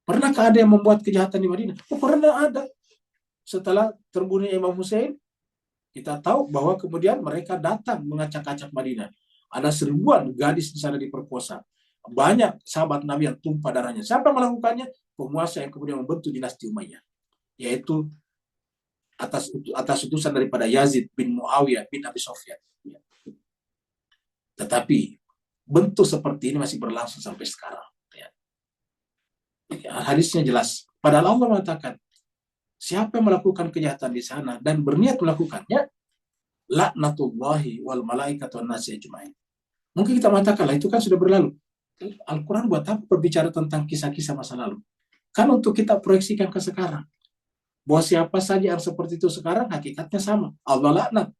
Pernahkah ada yang membuat kejahatan di Madinah? Oh, pernah ada. Setelah terbunuhnya Imam Hussein, kita tahu bahwa kemudian mereka datang mengacak-acak Madinah. Ada seribuan gadis di sana diperkosa. Banyak sahabat Nabi yang tumpah darahnya. Siapa yang melakukannya? Penguasa yang kemudian membentuk dinasti Umayyah, yaitu atas utusan daripada Yazid bin Muawiyah bin Abi Sufyan. Tetapi bentuk seperti ini masih berlangsung sampai sekarang. Hadisnya jelas. Padahal Allah mengatakan, siapa yang melakukan kejahatan di sana dan berniat melakukannya, laknatullahi wal malaikatu wan nasi ajmain. Mungkin kita mengatakan, lah itu kan sudah berlalu. Al-Quran buat apa berbicara tentang kisah-kisah masa lalu? Kan untuk kita proyeksikan ke sekarang. Bahwa siapa saja yang seperti itu sekarang, hakikatnya sama. Allah laknat.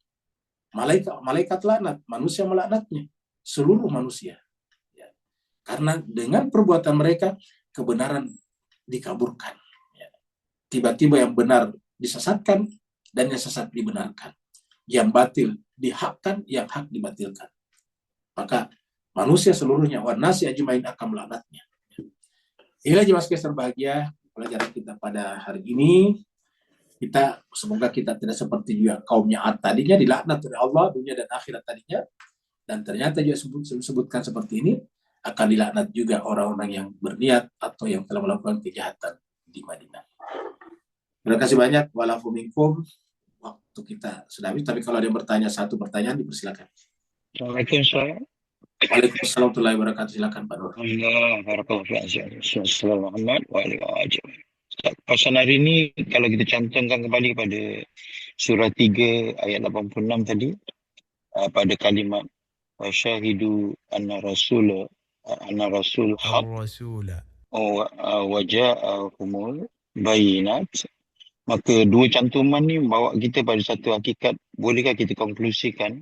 Malaikat laknat. Manusia melaknatnya. Seluruh manusia. Ya. Karena dengan perbuatan mereka, kebenaran dikaburkan. Ya. Tiba-tiba yang benar disesatkan, dan yang sesat dibenarkan. Yang batil dihakkan, yang hak dibatilkan. Maka manusia seluruhnya, wanasi ajmain akan melaknatnya. Inilah jemaah sekalian berbahagia, pelajaran kita pada hari ini. Semoga kita tidak seperti juga kaumnya Ad tadinya dilaknat oleh Allah dunia dan akhirat tadinya, dan ternyata juga disebutkan seperti ini akan dilaknat juga orang-orang yang berniat atau yang telah melakukan kejahatan di Madinah. Terima kasih banyak. Walafu minkum. Waktu kita sudah habis, tapi kalau ada yang bertanya satu pertanyaan dipersilakan. Assalamualaikum warahmatullahi Waalaikumsalam warahmatullahi wabarakatuh. Silakan Pak Nur. wabarakatuh. Pasal hari ini, kalau kita cantumkan kembali kepada surah 3 ayat 86 tadi, pada kalimat wasyahidu anna rasul haq wa ja'ahumul bayinat, maka dua cantuman ni bawa kita pada satu hakikat. Bolehkah kita konklusikan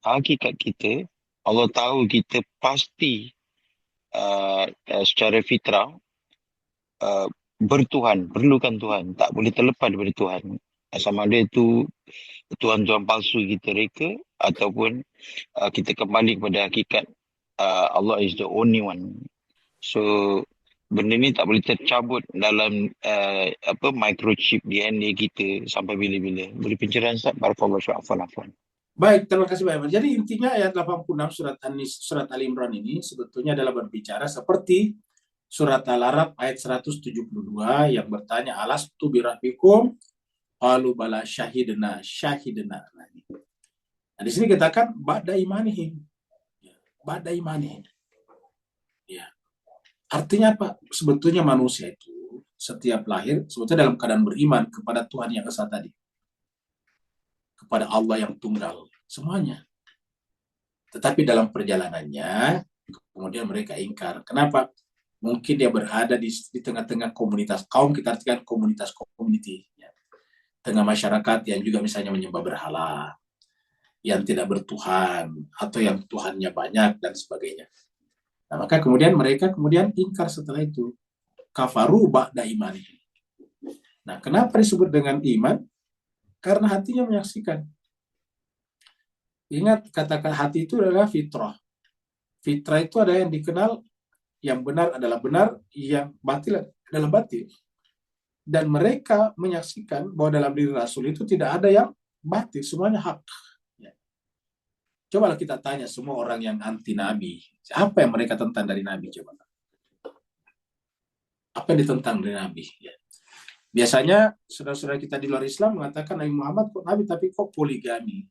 hakikat kita, Allah tahu kita pasti secara fitrah bertuhan, perlukan Tuhan, tak boleh terlepas daripada Tuhan. Sama ada itu Tuhan-Tuhan palsu kita reka, ataupun kita kembali kepada hakikat Allah is the only one. So benda ni tak boleh tercabut dalam microchip DNA kita sampai bila-bila. Boleh pencerahan Ustaz? Barakallahu fiikum. Baik, terima kasih banyak. Jadi intinya ayat 86 surat Ali Imran ini sebetulnya adalah berbicara seperti surat Al-Araf ayat 172 yang bertanya, alastu birabbikum qalu bala syahidna. Nah, di sini katakan ba'da imanihim. Ba'da imanihim. Ya. Artinya apa? Sebetulnya manusia itu setiap lahir sebetulnya dalam keadaan beriman kepada Tuhan yang esa tadi. Kepada Allah yang tunggal, semuanya. Tetapi dalam perjalanannya kemudian mereka ingkar. Kenapa? Mungkin dia berada di tengah-tengah komunitas kaum, kita artikan komunitas community, ya. Tengah masyarakat yang juga misalnya menyembah berhala, yang tidak bertuhan, atau yang Tuhannya banyak, dan sebagainya. Nah, maka kemudian mereka ingkar setelah itu. Kafaru ba'da imani. Nah, kenapa disebut dengan iman? Karena hatinya menyaksikan. Ingat, katakan hati itu adalah fitrah. Fitrah itu ada yang dikenal, yang benar adalah benar, yang batil adalah batil. Dan mereka menyaksikan bahwa dalam diri Rasul itu tidak ada yang batil, semuanya hak. Ya. Cobalah kita tanya semua orang yang anti Nabi, apa yang mereka tentang dari Nabi? Coba. Apa yang ditentang dari Nabi? Ya. Biasanya saudara-saudara kita di luar Islam mengatakan Nabi Muhammad kok Nabi tapi kok poligami.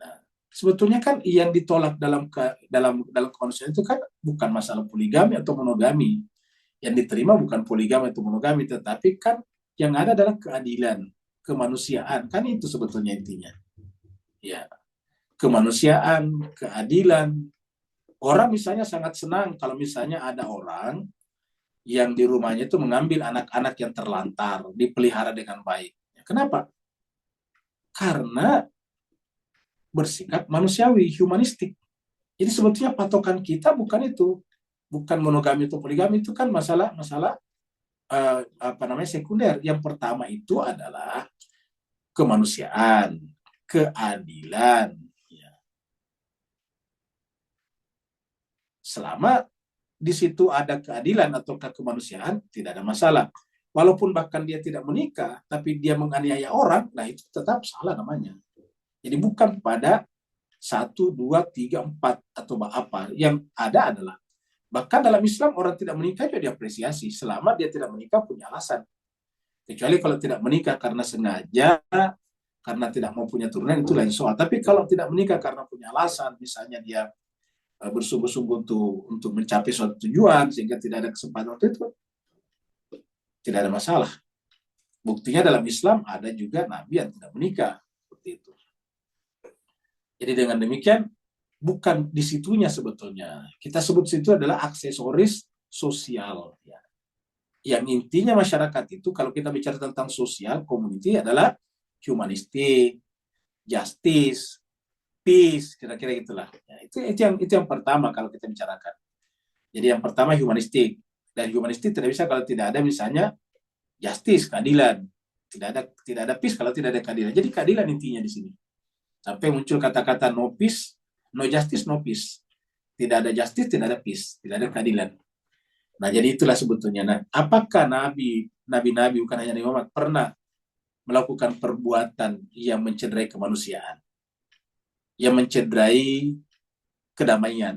Nah, sebetulnya kan yang ditolak dalam kemanusiaan itu kan bukan masalah poligami atau monogami. Yang diterima bukan poligami atau monogami, tetapi kan yang ada adalah keadilan, kemanusiaan. Kan itu sebetulnya intinya. Ya, kemanusiaan, keadilan. Orang misalnya sangat senang kalau misalnya ada orang yang di rumahnya itu mengambil anak-anak yang terlantar, dipelihara dengan baik. Kenapa? Karena bersikap manusiawi, humanistik. Jadi sebetulnya patokan kita bukan itu, bukan monogami atau poligami, itu kan masalah sekunder. Yang pertama itu adalah kemanusiaan, keadilan. Ya. Selama di situ ada keadilan atau kemanusiaan, tidak ada masalah. Walaupun bahkan dia tidak menikah, tapi dia menganiaya orang, nah itu tetap salah namanya. Jadi bukan pada 1, 2, 3, 4 atau apa. Yang ada adalah, bahkan dalam Islam orang tidak menikah juga diapresiasi, selama dia tidak menikah punya alasan. Kecuali kalau tidak menikah karena sengaja, karena tidak mau punya turunan, itu lain soal. Tapi kalau tidak menikah karena punya alasan, misalnya dia bersungguh-sungguh untuk mencapai suatu tujuan sehingga tidak ada kesempatan waktu itu, tidak ada masalah. Buktinya dalam Islam ada juga nabi yang tidak menikah seperti itu. Jadi dengan demikian bukan disitunya sebetulnya. Kita sebut situ adalah aksesoris sosial. Ya. Yang intinya masyarakat itu kalau kita bicara tentang sosial, community adalah humanistik, justice, peace, kira-kira gitulah. Ya, itu yang pertama kalau kita bicarakan. Jadi yang pertama humanistik, dan humanistik tidak bisa kalau tidak ada misalnya justice, keadilan. Tidak ada peace kalau tidak ada keadilan. Jadi keadilan intinya di sini. Sampai muncul kata-kata no peace, no justice, no peace. Tidak ada justice, tidak ada peace, tidak ada keadilan. Nah, jadi itulah sebetulnya. Nah, apakah nabi-nabi bukan hanya Nabi Muhammad pernah melakukan perbuatan yang mencederai kemanusiaan? Yang mencederai kedamaian,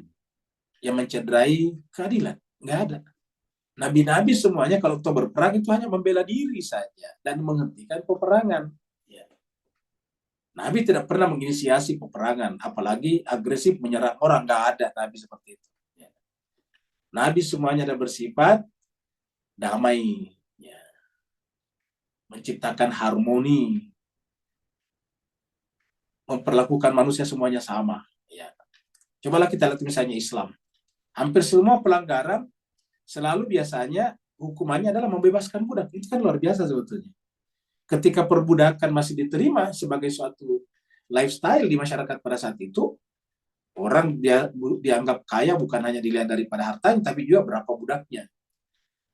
yang mencederai keadilan. Nggak ada. Nabi-nabi semuanya kalau berperang itu hanya membela diri saja dan menghentikan peperangan. Ya. Nabi tidak pernah menginisiasi peperangan, apalagi agresif menyerang orang. Nggak ada Nabi seperti itu. Ya. Nabi semuanya ada bersifat damai, ya. Menciptakan harmoni, memperlakukan manusia semuanya sama. Ya. Cobalah kita lihat misalnya Islam. Hampir semua pelanggaran selalu biasanya hukumannya adalah membebaskan budak. Itu kan luar biasa sebetulnya. Ketika perbudakan masih diterima sebagai suatu lifestyle di masyarakat pada saat itu, orang dianggap kaya bukan hanya dilihat daripada hartanya, tapi juga berapa budaknya.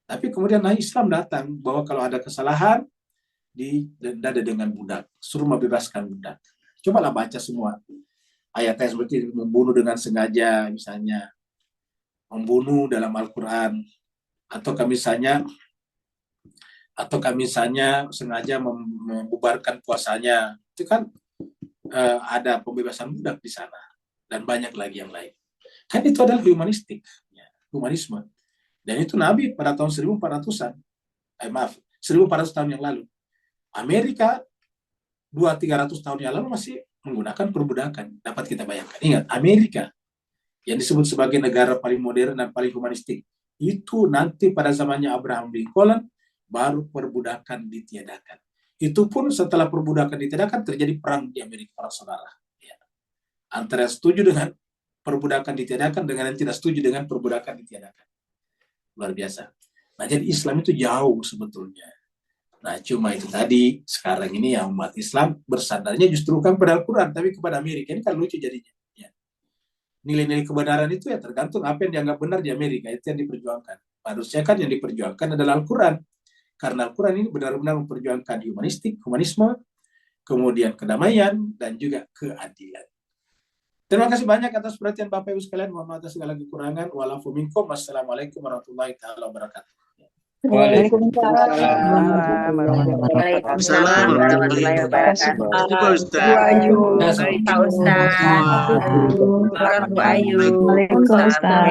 Tapi kemudian Islam datang bahwa kalau ada kesalahan, didenda dengan budak. Suruh membebaskan budak. Cobalah baca semua ayat-ayat seperti membunuh dengan sengaja, misalnya membunuh dalam Al-Quran, atau misalnya sengaja membubarkan puasanya, itu kan ada pembebasan budak di sana, dan banyak lagi yang lain. Kan itu adalah humanistik, ya, humanisme. Dan itu Nabi pada tahun 1400-an, 1400 tahun yang lalu. Amerika 200-300 tahun yang lalu masih menggunakan perbudakan. Dapat kita bayangkan. Ingat, Amerika yang disebut sebagai negara paling modern dan paling humanistik, itu nanti pada zamannya Abraham Lincoln baru perbudakan ditiadakan. Itu pun setelah perbudakan ditiadakan terjadi perang di Amerika, para saudara. Ya. Antara setuju dengan perbudakan ditiadakan dengan yang tidak setuju dengan perbudakan ditiadakan. Luar biasa. Nah, jadi Islam itu jauh sebetulnya. Nah, cuma itu tadi, sekarang ini ya umat Islam bersandarnya justru bukan pada Al-Quran, tapi kepada Amerika. Ini kan lucu jadinya. Ya. Nilai-nilai kebenaran itu ya tergantung apa yang dianggap benar di Amerika, itu yang diperjuangkan. Harusnya kan yang diperjuangkan adalah Al-Quran. Karena Al-Quran ini benar-benar memperjuangkan humanisme, kemudian kedamaian, dan juga keadilan. Terima kasih banyak atas perhatian Bapak Ibu sekalian. Mohon maaf atas segala kekurangan. Wa'alafu minkum. Wassalamualaikum warahmatullahi wabarakatuh. Waalaikumsalam warahmatullahi wabarakatuh. Bu Ustaz. Pak Ustaz. Orang Bu Ayu. Waalaikumsalam.